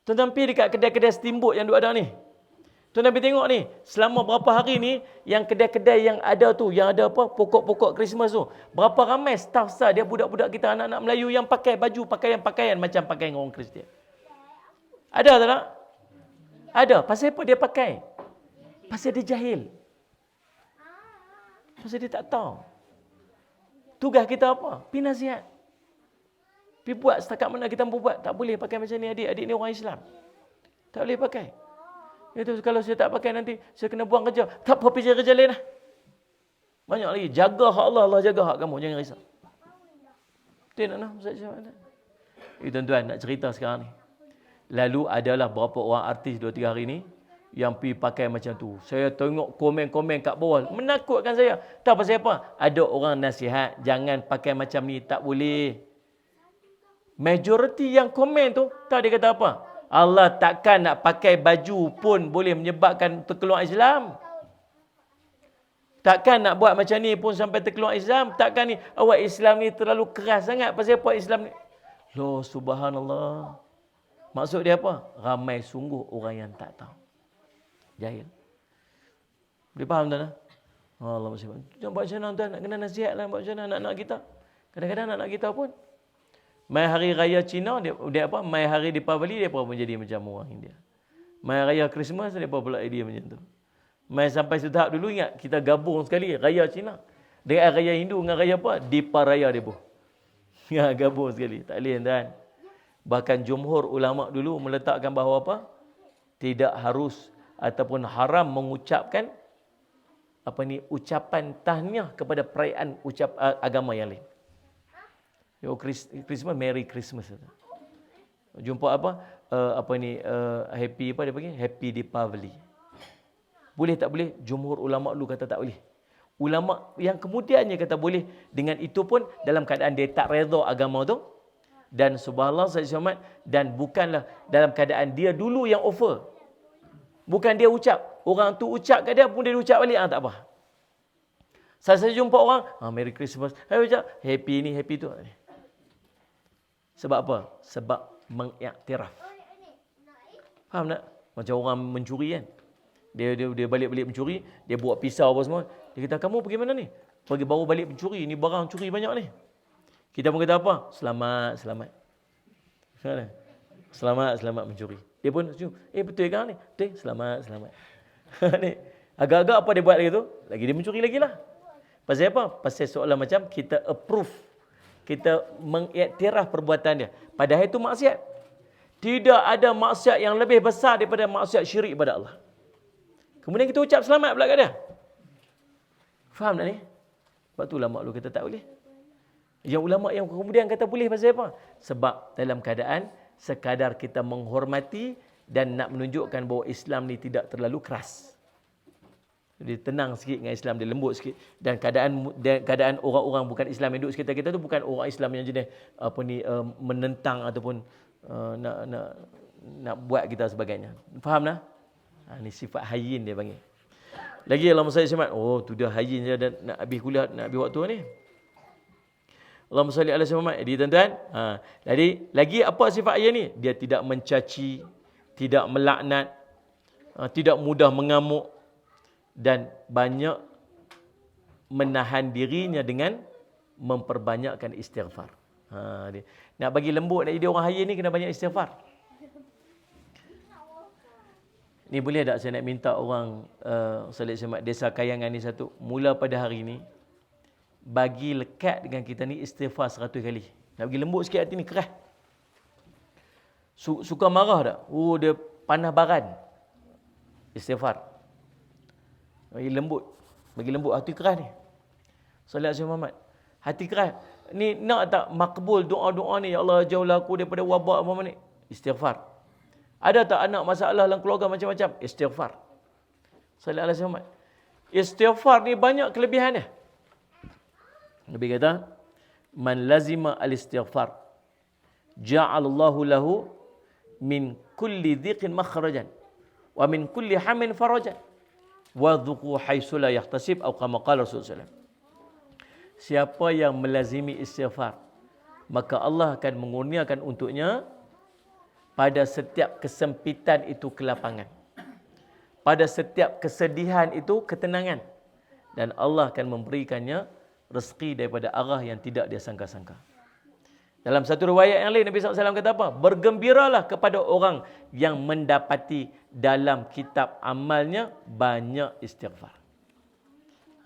Tuan-tuan pergi dekat kedai-kedai steamboat yang ada ni. Tuan-tuan pergi tengok ni. Selama berapa hari ni. Yang kedai-kedai yang ada tu. Yang ada apa? Pokok-pokok Christmas tu. Berapa ramai staff dia budak-budak kita anak-anak Melayu yang pakai baju pakaian-pakaian macam pakaian orang Kristian. Ada tak? Ada. Pasal apa dia pakai? Pasal dia jahil. Pasal dia tak tahu. Tugas kita apa? Pergi nasihat. Pergi buat setakat mana kita mampu buat. Tak boleh pakai macam ni adik. Adik ni orang Islam. Tak boleh pakai. Itu kalau saya tak pakai nanti, saya kena buang kerja. Tak apa, pergi kerja lain lah. Banyak lagi. Jaga hak Allah, Allah jaga hak kamu. Jangan risau. Betul tak nak? Tuan-tuan, nak cerita sekarang ni. Lalu adalah berapa orang artis 2-3 hari ni yang pergi pakai macam tu. Saya tengok komen-komen kat bawah. Menakutkan saya. Tahu pasal apa? Ada orang nasihat. Jangan pakai macam ni. Tak boleh. Majoriti yang komen tu, tahu dia kata apa? Allah takkan nak pakai baju pun boleh menyebabkan terkeluar Islam. Takkan nak buat macam ni pun sampai terkeluar Islam. Takkan ni, awak Islam ni terlalu keras sangat. Pasal apa Islam ni? Loh, subhanallah. Maksud dia apa? Ramai sungguh orang yang tak tahu. Jahil. Boleh faham tak? Allah masih. Jangan buat macam mana tuan? Nak kena nasihat lah. Buat macam mana anak-anak kita. Kadang-kadang anak-anak kita pun. Mai hari raya Cina, dia apa? Mai hari Deepavali, dia pun jadi macam orang India. Mai raya Christmas, dia pula dia macam tu. Mai sampai satu tahap dulu, ingat, kita gabung sekali raya Cina. Dengan raya Hindu, dengan raya apa? Deeparaya dia pun. Ya, gabung sekali. Tak boleh tuan. Bahkan jumhur ulama dulu meletakkan bahawa apa? Tidak harus ataupun haram mengucapkan ucapan tahniah kepada perayaan agama yang lain. Yo, Christmas, Merry Christmas. Jumpa apa? Happy apa dia panggil? Happy Deepavali. Boleh tak boleh? Jumhur ulama dulu kata tak boleh. Ulama yang kemudiannya kata boleh. Dengan itu pun dalam keadaan dia tak redha agama tu. Dan subhanallah saya selamat. Dan bukanlah dalam keadaan dia dulu yang offer. Bukan dia ucap. Orang tu ucap kat dia pun dia ucap balik. Tak apa. Saya jumpa orang. Merry Christmas. Saya ucap. Happy ni, happy tu. Sebab apa? Sebab mengiktiraf. Faham tak? Macam orang mencuri kan. Dia balik-balik mencuri. Dia buat pisau apa semua. Dia kata, kamu pergi mana ni? Pergi baru balik mencuri. Ni barang curi banyak ni. Kita pun kata apa? Selamat, selamat. Selamat, selamat mencuri. Dia pun setuju. Betul kan ni? Betul, selamat, selamat. Agak-agak apa dia buat lagi tu? Lagi dia mencuri lagi lah. Pasal apa? Pasal soalan macam kita approve. Kita mengiktiraf perbuatan dia. Padahal itu maksiat. Tidak ada maksiat yang lebih besar daripada maksiat syirik pada Allah. Kemudian kita ucap selamat pula kat dia. Faham tak ni? Sebab tu ulama dulu kata tak boleh. Yang ulama yang kemudian kata boleh pasal apa? Sebab dalam keadaan sekadar kita menghormati dan nak menunjukkan bahawa Islam ni tidak terlalu keras. Dia tenang sikit dengan Islam, dia lembut sikit. Dan keadaan orang-orang bukan Islam yang duduk sekitar kita tu bukan orang Islam yang jenis menentang ataupun nak buat kita sebagainya. Faham tak? Ni sifat hayyin dia panggil. Lagi Allahumma salli alaihi wasallam. Oh, tu dah hayyin je dan nak habis kuliah, nak habis waktu ni. Allahumma salli alaihi wasallam. Jadi tuan-tuan, jadi lagi apa sifat hayyin ni? Dia tidak mencaci, tidak melaknat, tidak mudah mengamuk dan banyak menahan dirinya dengan memperbanyakkan istighfar. Nak bagi lembut, nak jadi orang haya ni kena banyak istighfar. Ni boleh tak saya nak minta orang Salih Semat Desa Kayangan ni satu, mula pada hari ni bagi lekat dengan kita ni istighfar 100 kali. Nak bagi lembut sikit hati ni, keras. Suka marah tak? Dia panah baran. Istighfar. Bagi lembut hati keras ni. Salih Muhammad. Hati keras. Ni nak tak makbul doa-doa ni, ya Allah jauhlah aku daripada wabak apa ni? Istighfar. Ada tak anak masalah dalam keluarga macam-macam? Istighfar. Sallallahu alaihi wasallam. Istighfar ni banyak kelebihannya. Nabi kata, man lazima al-istighfar, ja'alallahu lahu min kulli dhiqin makhrajan wa min kulli hamin farajan wa dhuqu haitsu la yahtasib atau kama qala Rasulullah. Siapa yang melazimi istighfar, maka Allah akan mengurniakan untuknya pada setiap kesempitan itu kelapangan. Pada setiap kesedihan itu ketenangan. Dan Allah akan memberikannya rezeki daripada arah yang tidak dia sangka-sangka. Dalam satu riwayat yang lain, Nabi SAW kata apa? Bergembiralah kepada orang yang mendapati dalam kitab amalnya banyak istighfar.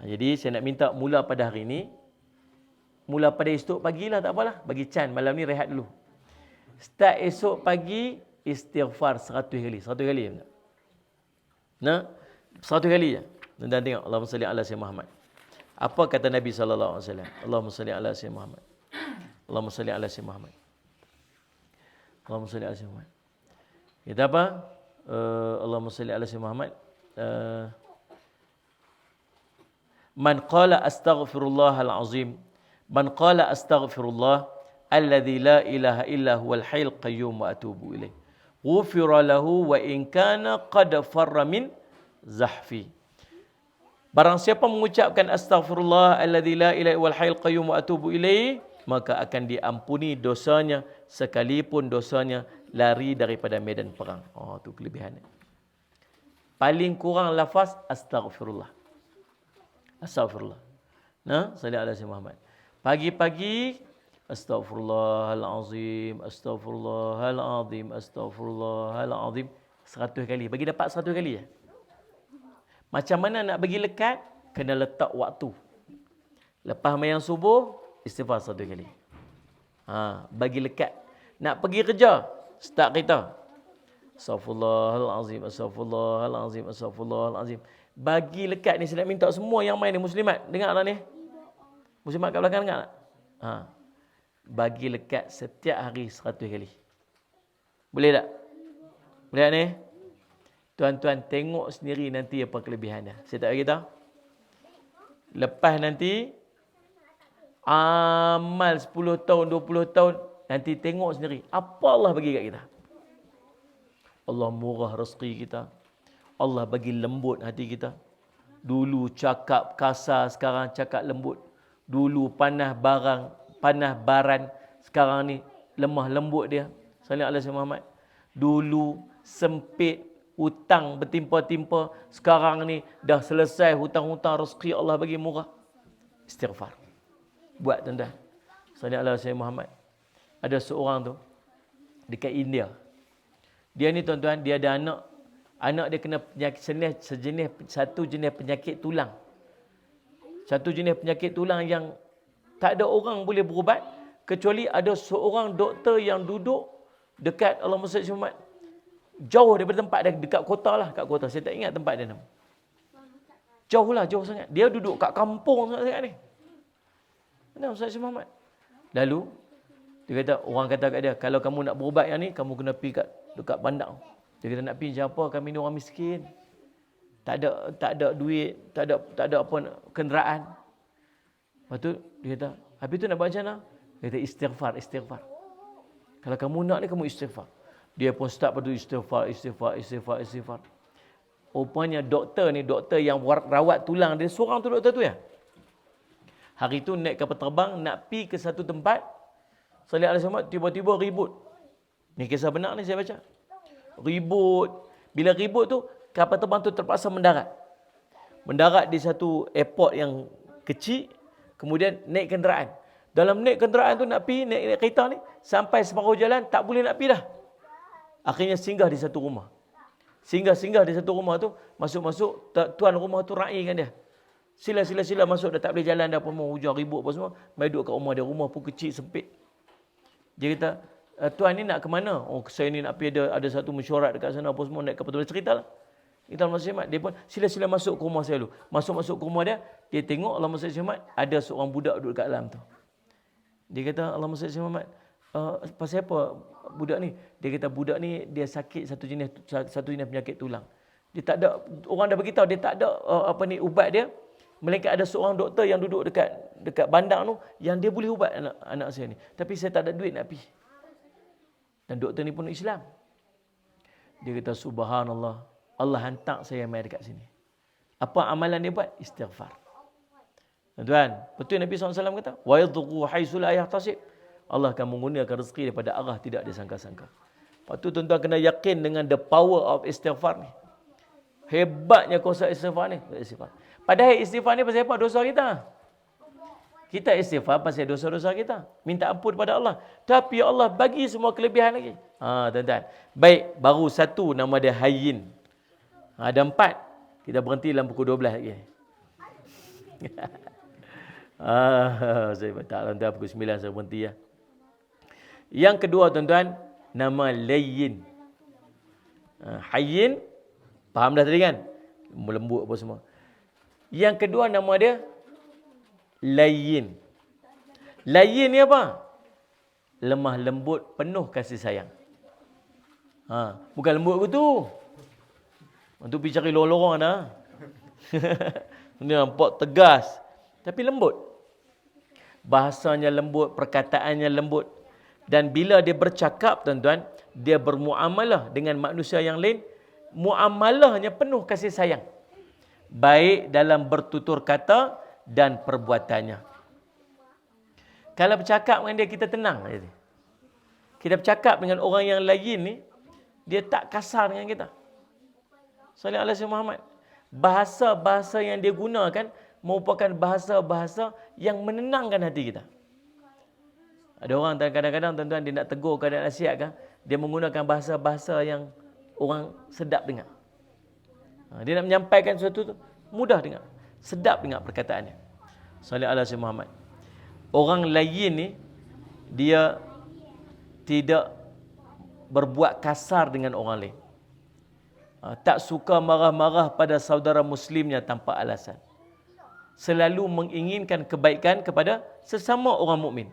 Jadi saya nak minta mula pada hari ini, mula pada esok pagilah, tak apalah. Bagi Chan malam ni rehat dulu. Start esok pagi, istighfar 100 kali. 100 kali. Nah, 100 kali je. Dan tengok, Allahumma salli ala sayyidina Muhammad. Apa kata Nabi sallallahu alaihi wasallam? Allahumma salli ala sayyidina Muhammad. Allahumma salli ala sayyidina Muhammad. Allahumma salli ala sayyidina Muhammad. Kita apa? Allahumma salli ala sayyidina Muhammad. Man qala astaghfirullahal azim. Man qala astaghfirullah alladzi la ilaha illa huwal hayyul qayyum wa atubu ilaih. Ghufira lahu wa in kana qad farra min zahfi. Barang siapa mengucapkan astaghfirullah alladzi la ilaha illal hayyul qayyum wa atubu ilaih, maka akan diampuni dosanya sekalipun dosanya lari daripada medan perang. Tu kelebihannya. Paling kurang lafaz astaghfirullah. Astaghfirullah. Sallallahu alaihi Muhammad. Pagi-pagi astaghfirullahalazim, astaghfirullahalazim, astaghfirullahalazim 100 kali. Bagi dapat 100 kali je. Macam mana nak bagi lekat? Kena letak waktu. Lepas mayang subuh, istighfar 100 kali. Bagi lekat. Nak pergi kerja, start kereta. Astaghfirullahalazim, astaghfirullahalazim, astaghfirullahalazim. Bagi lekat ni, saya nak minta semua yang main ni, muslimat. Dengar tak ni? Muslimat kat belakang dengar tak? Bagi lekat setiap hari 100 kali. Boleh tak? Boleh tak ni? Tuan-tuan tengok sendiri nanti apa kelebihannya. Saya tak bagi tahu. Lepas nanti, amal 10 tahun, 20 tahun, nanti tengok sendiri. Apa Allah bagi kat kita? Allah murah rezeki kita. Allah bagi lembut hati kita. Dulu cakap kasar, sekarang cakap lembut. Dulu panah baran, sekarang ni lemah lembut dia. Sallallahu alaihi Muhammad. Dulu sempit, hutang bertimpa-timpa, sekarang ni dah selesai hutang-hutang, rezeki Allah bagi murah. Istighfar. Buat tuan-tuan. Sallallahu alaihi Muhammad. Ada seorang tu dekat India. Dia ni tuan-tuan, dia ada anak. Anak dia kena penyakit satu jenis penyakit tulang. Satu jenis penyakit tulang yang tak ada orang boleh berubat kecuali ada seorang doktor yang duduk dekat Allahumma salli Muhammad, jauh daripada tempat dia, dekat kota lah, kat kota. Saya tak ingat tempat dia nama. Jauh lah, jauh sangat. Dia duduk kat kampung sangat ni. Mana Ustaz Muhammad? Lalu dia kata, orang kata kat dia, kalau kamu nak berubat yang ni, kamu kena pergi dekat bandar. Dia kata, nak pergi macam apa? Kami ni orang miskin. Tak ada duit, tak ada apa kenderaan. Lepas tu dia kata, habis tu nak buat macam mana? Dia kata, istighfar. Kalau kamu nak ni, kamu istighfar. Dia pun start pada istighfar. Rupanya doktor ni, doktor yang rawat tulang dia, seorang tu doktor tu ya. Hari tu naik kapal terbang, nak pergi ke satu tempat, Sallallahu alaihi wasallam, tiba-tiba ribut. Ni kisah benar ni saya baca. Ribut. Bila ribut tu, kapal terbang tu terpaksa mendarat. Mendarat di satu airport yang kecil, kemudian naik kenderaan. Dalam naik kenderaan tu nak pergi, naik kereta ni, sampai separuh jalan tak boleh nak pergi dah. Akhirnya singgah di satu rumah. Singgah di satu rumah tu, masuk-masuk, tuan rumah tu raikan dia. Sila masuk, dah tak boleh jalan dah, pun hujan ribut apa semua. Mai duduk kat rumah dia, rumah pun kecil, sempit. Dia kata, tuan ni nak ke mana? Oh, saya ni nak pergi, ada satu mesyuarat dekat sana, apa semua, naik kapal. Cerita lah. Kita Masjid Ahmad, dia pun sila masuk ke rumah saya dulu. Masuk ke rumah dia, dia tengok Allah Masjid Ahmad, ada seorang budak duduk dekat dalam tu. Dia kata, Allah Masjid Ahmad, pasal apa budak ni? Dia kata, budak ni dia sakit satu jenis penyakit tulang. Dia tak ada, orang dah beritahu dia tak ada ubat dia. Melainkan ada seorang doktor yang duduk dekat bandar tu yang dia boleh ubat anak saya ni. Tapi saya tak ada duit nak pergi. Dan doktor ni pun Islam. Dia kata, subhanallah, Allah hantar saya mai dekat sini. Apa amalan dia buat? Istighfar. Tuan, betul Nabi SAW kata, wa yadhuqu haitsu la yahtasib. Allah akan menggunakan rezeki daripada arah tidak disangka-sangka. Lepas tu tuan-tuan kena yakin dengan the power of istighfar ni. Hebatnya kuasa istighfar ni. Padahal istighfar ni pasal apa? Dosa kita. Kita istighfar pasal dosa-dosa kita. Minta ampun pada Allah. Tapi Allah bagi semua kelebihan lagi. Tuan-tuan. Baik, baru satu nama dia Hayyin. Ada 4. Kita berhenti dalam pukul 12 lagi. Saya tak tuan-tuan pukul 9 saya berhenti ya. Yang kedua tuan-tuan, nama Layyin. Hayyin, faham dah tadi kan? Lembut apa semua. Yang kedua nama dia Layyin. Layyin ni apa? Lemah lembut, penuh kasih sayang. Bukan lembut begitu. Untuk pergi cari lorong-lorong dah. Ini nampak tegas. Tapi lembut. Bahasanya lembut, perkataannya lembut. Dan bila dia bercakap, tuan-tuan, dia bermuamalah dengan manusia yang lain, muamalahnya penuh kasih sayang. Baik dalam bertutur kata dan perbuatannya. Kalau bercakap dengan dia, kita tenang. Kita bercakap dengan orang yang lain ni, dia tak kasar dengan kita. Sallallahu alaihi wasallam Muhammad. Bahasa-bahasa yang dia gunakan merupakan bahasa-bahasa yang menenangkan hati kita. Ada orang kadang-kadang tuan-tuan dia nak tegur ke, nak nasihatkan, dia menggunakan bahasa-bahasa yang orang sedap dengar. Dia nak menyampaikan sesuatu tu mudah dengar, sedap dengar perkataannya. Sallallahu alaihi wasallam Muhammad. Orang lain ni dia tidak berbuat kasar dengan orang lain. Tak suka marah-marah pada saudara muslimnya tanpa alasan. Selalu menginginkan kebaikan kepada sesama orang mukmin.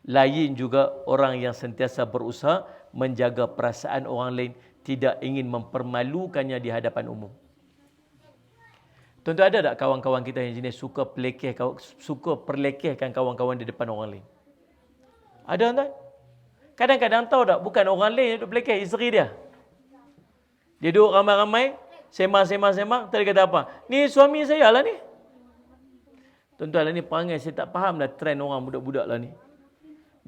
Lain juga orang yang sentiasa berusaha menjaga perasaan orang lain, tidak ingin mempermalukannya di hadapan umum. Tuan-tuan, ada tak kawan-kawan kita yang jenis suka perlekehkan kawan-kawan di depan orang lain? Ada tuan? Kadang-kadang tahu tak, bukan orang lain yang duduk pelekeh, isteri dia. Dia duduk ramai-ramai, sembang, tadi kata apa? Ni suami saya lah ni. Tuan-tuan, lah ni perangai saya tak faham lah trend orang budak-budak lah ni.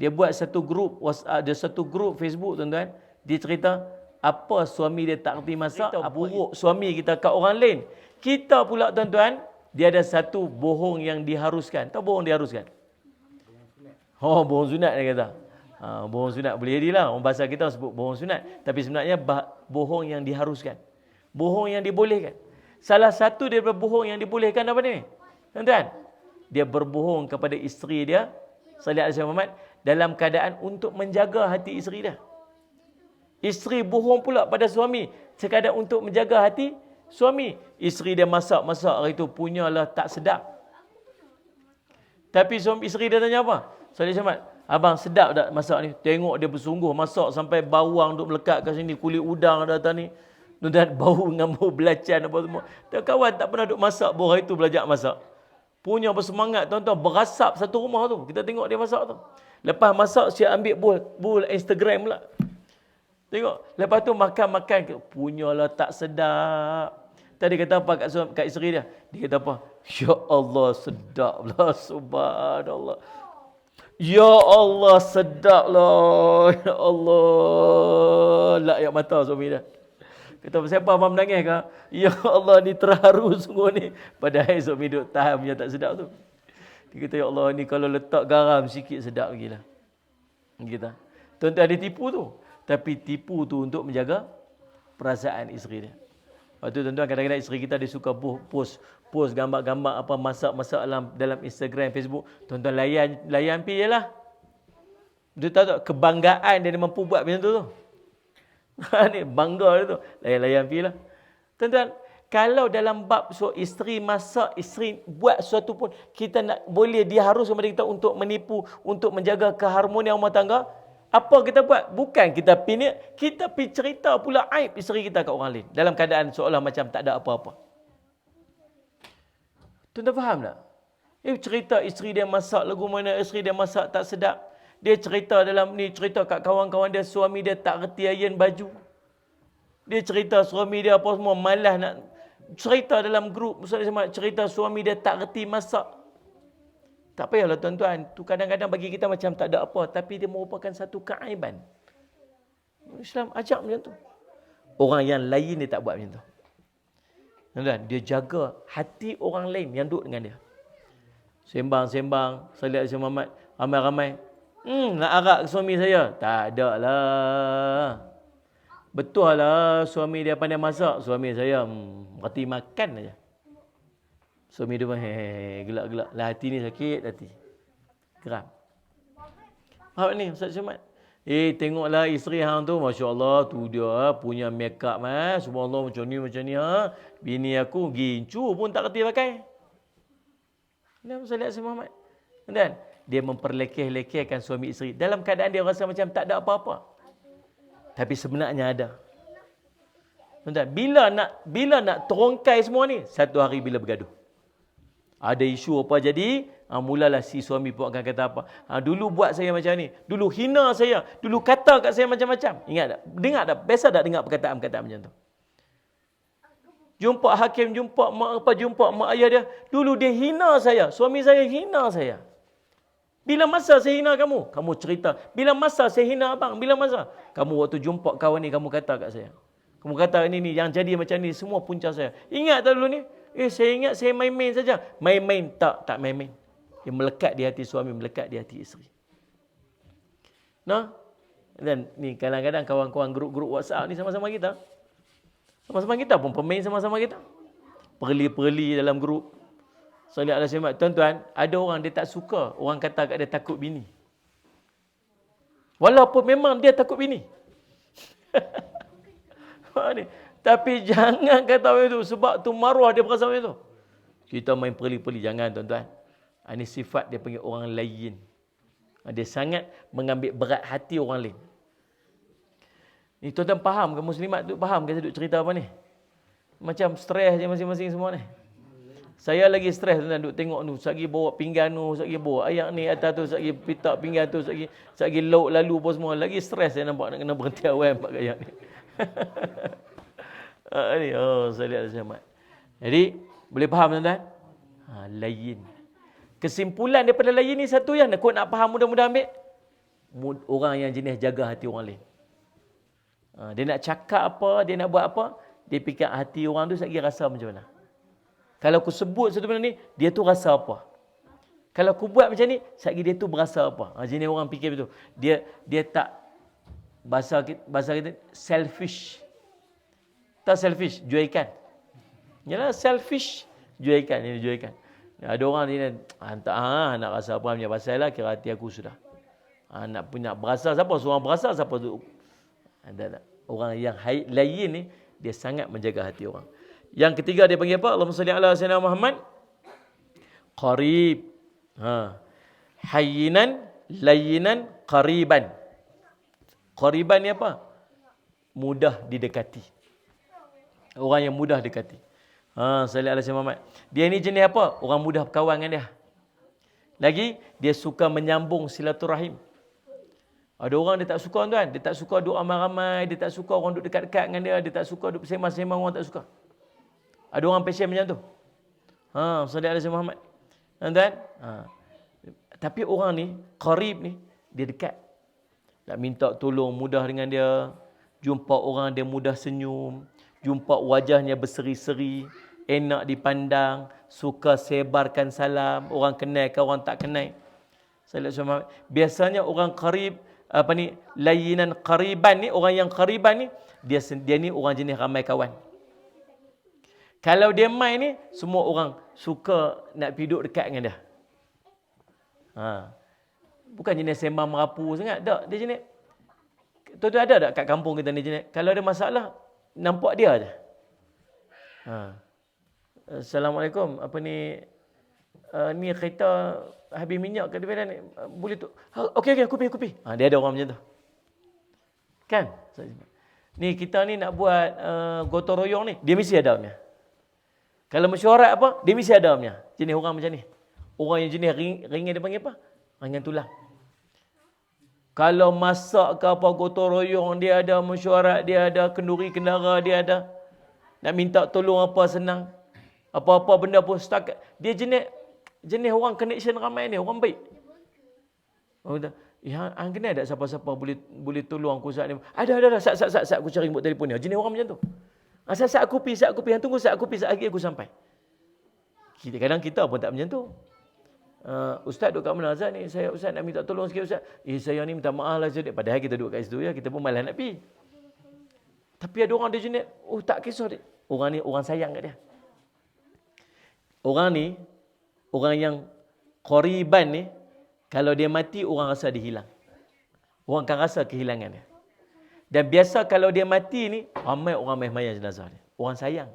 Dia buat satu grup, ada satu grup Facebook tuan-tuan. Dia cerita, apa suami dia tak kerti masak, buruk suami kita kat orang lain. Kita pula tuan-tuan, dia ada satu bohong yang diharuskan. Tahu bohong diharuskan? Bohong sunat dia kata. Bohong sunat boleh jadilah. Orang bahasa kita sebut bohong sunat. Tapi sebenarnya bohong yang diharuskan. Bohong yang dibolehkan. Salah satu daripada bohong yang dibolehkan apa ni? Tuan-tuan, dia berbohong kepada isteri dia, sallallahu alaihi wasallam Muhammad, dalam keadaan untuk menjaga hati isteri dia. Isteri bohong pula pada suami sekadar untuk menjaga hati suami. Isteri dia masak hari itu punyalah tak sedap. Tapi isteri dia tanya apa? Sallallahu alaihi wasallam, abang sedap tak masak ni? Tengok dia bersungguh masak sampai bawang duk melekat kat sini, kulit udang datang ni. Dan bau dengan bau belacan apa semua. Kawan tak pernah duk masak, baru hari tu belajar masak. Punya bersemangat tuan-tuan, berasap satu rumah tu. Kita tengok dia masak tu. Lepas masak, saya ambil bowl Instagram pula. Tengok. Lepas tu makan-makan. Punyalah tak sedap. Tadi kata apa kat isteri dia? Dia kata apa? Ya Allah, sedaplah. Subhanallah. Ya Allah, sedaplah. Ya Allah. Layak mata suami dia. Kata siapa abang menangis ke? Ya Allah ni terharu sungguh ni. Padahal suami duduk tahan punya tak sedap tu. Dia kata ya Allah ni kalau letak garam sikit sedap lagi lah. Kita. Tuan-tuan dia tipu tu. Tapi tipu tu untuk menjaga perasaan isteri dia. Lepas tu tuan-tuan kadang-kadang isteri kita dia suka post gambar-gambar apa masak-masak dalam Instagram, Facebook. Tuan-tuan layan pi je lah. Dia tahu tak kebanggaan dia mampu buat macam tu. Ni bangga dia tu. Layan pi lah. Tuan-tuan, kalau dalam bab isteri masak, isteri buat sesuatu pun, kita nak boleh dia harus kepada kita untuk menipu, untuk menjaga keharmonian rumah tangga. Apa kita buat? Bukan kita kita pergi cerita pula aib isteri kita kat orang lain. Dalam keadaan seolah macam tak ada apa-apa. Tuan-tuan faham tak? Cerita isteri dia masak lagu mana, isteri dia masak tak sedap. Dia cerita cerita kat kawan-kawan dia, suami dia tak reti iron baju. Dia cerita suami dia apa semua, malas nak cerita dalam grup, cerita suami dia tak reti masak. Tak payahlah tuan-tuan, tu kadang-kadang bagi kita macam tak ada apa, tapi dia merupakan satu keaiban. Islam ajak macam tu. Orang yang lain dia tak buat macam tu. Tuan-tuan, dia jaga hati orang lain yang duduk dengan dia. Sembang-sembang, saya lihat si Muhammad, ramai-ramai. Nak arak suami saya? Tak ada lah. Betul lah suami dia pandai masak. Suami saya reti makan aja. Suami dia gelak-gelak. Lah hati ni sakit hati. Geram. Apa ni Ustaz Syamad? Tengoklah isteri hang tu, masya-Allah, tu dia punya make up subhanallah macam ni ha. Bini aku gincu pun tak reti pakai. Kenapa saya lihat si Muhammad? Dan dia memperlekeh-lekehkan suami isteri dalam keadaan dia rasa macam tak ada apa-apa. Tapi sebenarnya ada. Tuan-tuan, bila nak terongkai semua ni, satu hari bila bergaduh. Ada isu apa jadi, mulalah si suami pun akan kata apa. Dulu buat saya macam ni, dulu hina saya, dulu kata kat saya macam-macam. Ingat tak? Dengar tak? Biasa tak dengar perkataan-perkataan macam tu? Jumpa hakim, jumpa mak ayah dia. Dulu dia hina saya, suami saya hina saya. Bila masa saya hina kamu? Kamu cerita. Bila masa saya hina abang? Bila masa? Kamu waktu jumpa kawan ni, kamu kata kat saya. Kamu kata ini yang jadi macam ni, semua punca saya. Ingat tak dulu ni? Saya ingat saya main-main saja. Main-main tak main-main. Dia melekat di hati suami, melekat di hati isteri. Nah, dan ni kadang-kadang kawan-kawan grup-grup WhatsApp ni sama-sama kita. Sama-sama kita pun pemain sama-sama kita. Perli-perli dalam grup. Saya lihat ada tuan-tuan, ada orang dia tak suka orang kata kat dia takut bini. Walaupun memang dia takut bini. Tapi jangan kata macam itu sebab tu maruah dia berasa macam tu. Kita main perli-perli, jangan tuan-tuan. Ini sifat dia panggil orang lain. Dia sangat mengambil berat hati orang lain. Ni tuan-tuan faham ke muslimat tu? Faham ke saya duk cerita apa ni? Macam stres je masing-masing semua ni. Saya lagi stres tuan-tuan duk tengok tu. Sagi bawa pinggan tu, sagi bawa ayak ni atas tu, sagi pitak pinggan tu, sagi lauk lalu apa semua. Lagi stres saya nampak nak kena berhenti awal nampak ayak ni. Saya lihat Syamad. Jadi, boleh faham tuan-tuan? Lain. Kesimpulan daripada lain ni satu yang nak faham mudah-mudah ambil. Orang yang jenis jaga hati orang lain. Dia nak cakap apa, dia nak buat apa, dia fikir hati orang tu sagi rasa macam mana. Kalau aku sebut satu benda ni, dia tu rasa apa. Kalau aku buat macam ni, sagi dia tu berasa apa. Jenis orang fikir betul. Dia tak, bahasa kita selfish. Tak selfish, jual ikan. Yalah selfish, jual ikan. Ini jual ikan. Ada orang ni nak rasa apa punya pasal lah, kira hati aku sudah. Nak berasa siapa, seorang berasa siapa tu. Orang yang lain ni, dia sangat menjaga hati orang. Yang ketiga dia panggil apa? Allahumma salli ala sayyidina Muhammad. Qarib. Hayyinan, layyinan, qariban. Qariban ni apa? Mudah didekati. Orang yang mudah dekati. Salli ala sayyidina Muhammad. Dia ni jenis apa? Orang mudah berkawan dengan dia. Lagi, dia suka menyambung silaturahim. Ada orang dia tak suka tuan. Dia tak suka duduk ramai-ramai. Dia tak suka orang duduk dekat-dekat dengan dia. Dia tak suka duduk sembang-sembang, orang tak suka. Ada orang passion macam tu. Sallallahu alaihi Muhammad. Tuan-tuan. Tapi orang ni, qarib ni, dia dekat. Nak minta tolong mudah dengan dia. Jumpa orang dia mudah senyum. jumpa wajahnya berseri-seri, enak dipandang, suka sebarkan salam, orang kenal ke orang tak kenal. Biasanya orang qarib, layinan qariban ni, orang yang qariban ni, dia ni orang jenis ramai kawan. Kalau dia main ni, semua orang suka nak pergi duduk dekat dengan dia. Bukan jenis sembang merapu sangat. Tak, dia jenis. Tuan-tuan ada tak kat kampung kita ni jenis? Kalau ada masalah, nampak dia je. Assalamualaikum. Ni kereta habis minyak kat depan ni. Boleh tu. Okey, aku pergi. Dia ada orang macam tu. Kan? Ni kita ni nak buat gotong royong ni. Dia mesti ada punya. Kalau mesyuarat apa, dia mesti ada punya. Jenis orang macam ni. Orang yang jenis ringan dia panggil apa? Ringan tulang. Kalau masak ke apa gotong royong, dia ada mesyuarat, dia ada kenduri kendara, dia ada. Nak minta tolong apa senang. Apa-apa benda pun setakat. Dia jenis orang connection ramai ni, orang baik. Hang kenal tak siapa-siapa boleh tolong aku saat ni? Ada. Sat aku cari buat telefon dia. Jenis orang macam tu. Sat aku pergi. Hang tunggu sat aku pergi, sat lagi aku sampai. Kadang kita pun tak macam tu. Ustaz duduk kat mana Azhar ni? Ustaz nak minta tolong sikit Ustaz. Saya ni minta maaf lah Ustaz. Padahal kita duduk kat situ ya, kita pun malas nak pergi. Tapi ada orang dia jenis, tak kisah dia. Orang ni orang sayang kat dia. Orang ni, orang yang qariban ni, kalau dia mati orang rasa dia hilang. Orang akan rasa kehilangan dia. Dan biasa kalau dia mati ni, ramai orang mai-mai jenazah dia. Orang sayang.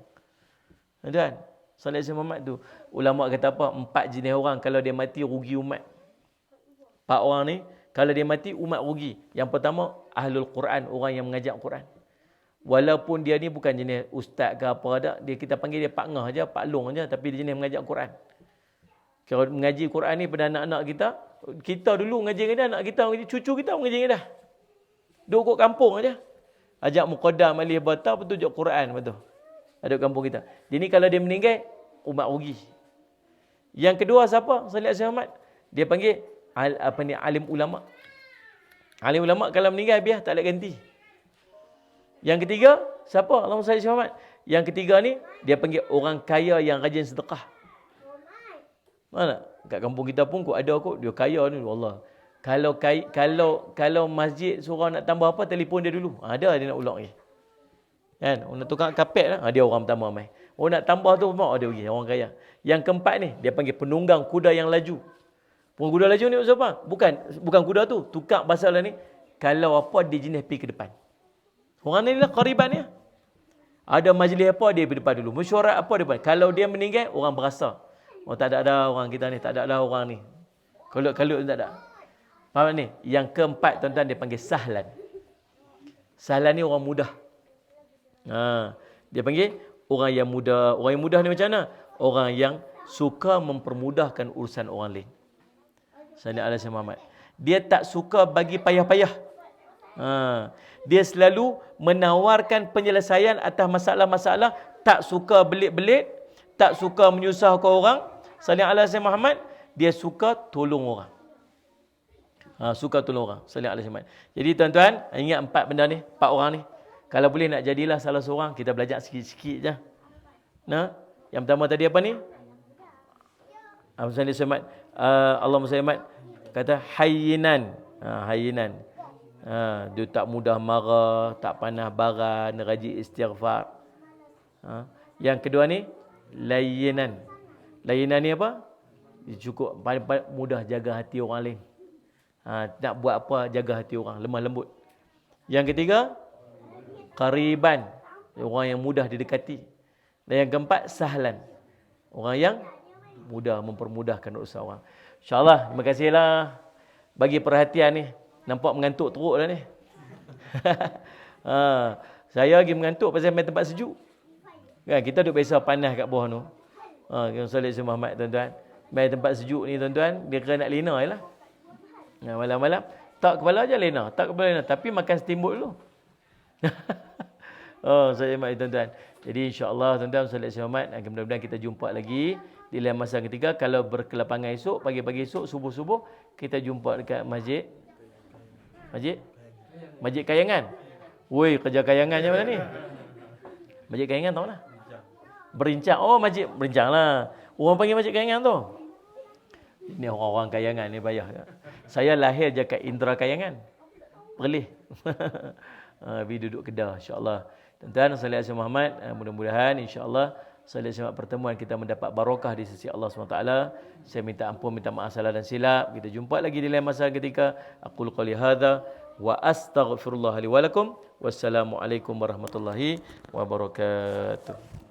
Tuan, Sallallahu Alaihi Muhammad tu, ulama kata apa? 4 jenis orang kalau dia mati rugi umat. 4 orang ni, kalau dia mati umat rugi. Yang pertama, ahlul Quran, orang yang mengajar Quran. Walaupun dia ni bukan jenis ustaz ke apa dah, kita panggil dia Pak Ngah je, Pak Long je, tapi dia jenis mengajar Quran. Kalau mengaji Quran ni pada anak-anak kita dulu mengaji dengan dia, anak kita, cucu kita mengaji dengan dia. Duduk kat kampung aja. Ajak muqaddam alih bata, betul tunjuk Quran, betul. Ada kampung kita. Dia ni kalau dia meninggal, umat rugi. Yang kedua siapa? Sallallahu Alaihi Wasallam. Dia panggil alim ulama. Alim ulama kalau meninggal biar tak ada ganti. Yang ketiga, siapa? Allahumma salli Muhammad. Yang ketiga ni, dia panggil orang kaya yang rajin sedekah. Mana? Kat kampung kita pun ada kot, dia kaya ni, wallah. Kalau masjid surau nak tambah apa, telefon dia dulu. Ada dia nak ulok lagi. Kan? Nak tukar kapet lah, dia orang pertama mai. Nak tambah tu, dia pergi, orang kaya. Yang keempat ni, dia panggil penunggang kuda yang laju. Kuda laju ni maksud apa? Bukan kuda tu, tukar pasal ni. Kalau apa, dia jenis pergi ke depan. Orang ni lah qariban ni. Ada majlis apa, dia pergi depan dulu. Mesyuarat apa, dia depan. Kalau dia meninggal, orang berasa. Tak ada orang kita ni, tak ada orang ni. Kalut tak ada. Faham ni? Yang keempat, tuan-tuan, dia panggil sahlan. Sahlan ni orang mudah. Dia panggil orang yang mudah. Orang yang mudah ni macam mana? Orang yang suka mempermudahkan urusan orang lain. Sallallahu Alaihi Muhammad. Dia tak suka bagi payah-payah. Dia selalu menawarkan penyelesaian atas masalah-masalah. Tak suka belit-belit. Tak suka menyusahkan orang. Sallallahu Alaihi Muhammad. Dia suka tolong orang. Suka tolong orang. Sallallahu Alaihi Muhammad. Jadi tuan-tuan, ingat 4 benda ni. 4 orang ni. Kalau boleh nak jadilah salah seorang, kita belajar sikit-sikit je. Yang pertama tadi apa ni? Allahumma salli Muhammad kata hayyinan. Hayyinan. Dia tak mudah marah, tak panah baran, rajin istighfar. Yang kedua ni layyinan. Layyinan ni apa? Dia cukup mudah jaga hati orang lain. Nak buat apa, jaga hati orang, lemah lembut. Yang ketiga, qariban, orang yang mudah didekati. Dan yang keempat, sahlan, orang yang mudah mempermudahkan urusan orang. InsyaAllah, terima kasihlah bagi perhatian ni. Nampak mengantuk teruk dah ni. Saya lagi mengantuk pasal main tempat sejuk. Kan, kita duduk biasa panas kat bawah tu. Sallallahu Alaihi Muhammad, tuan-tuan. Main tempat sejuk ni, tuan-tuan, dia kena nak lena je lah. Malam-malam, tak kepala je lena. Tak kepala lena, tapi makan steamboat dulu. Saya mari tuan-tuan. Jadi insya-Allah tuan-tuan Sallallahu Alaihi Muhammad, mudah-mudahan kita jumpa lagi di lain masa ketiga. Kalau berkelapangan esok, pagi-pagi esok, subuh-subuh, kita jumpa dekat masjid Kayangan. Woi, kerja kayangannya mana ni? Masjid Kayangan tahu lah. Berincang. Oh, Masjid Berincang lah. Orang panggil Masjid Kayangan tu. Ini orang-orang Kayangan ni payah. Saya lahir je kat Indra Kayangan. Perlis. Pergi duduk Kedah, insya-Allah. Tuan-tuan, sallallahu alaihi Muhammad, mudah-mudahan insya-Allah sallallahu pertemuan kita mendapat barakah di sisi Allah SWT. Saya minta ampun, minta maaf salah dan silap. Kita jumpa lagi di lain masa ketika. Aqul qouli hadza wa astaghfirullah li wa lakum. Wassalamualaikum warahmatullahi wabarakatuh.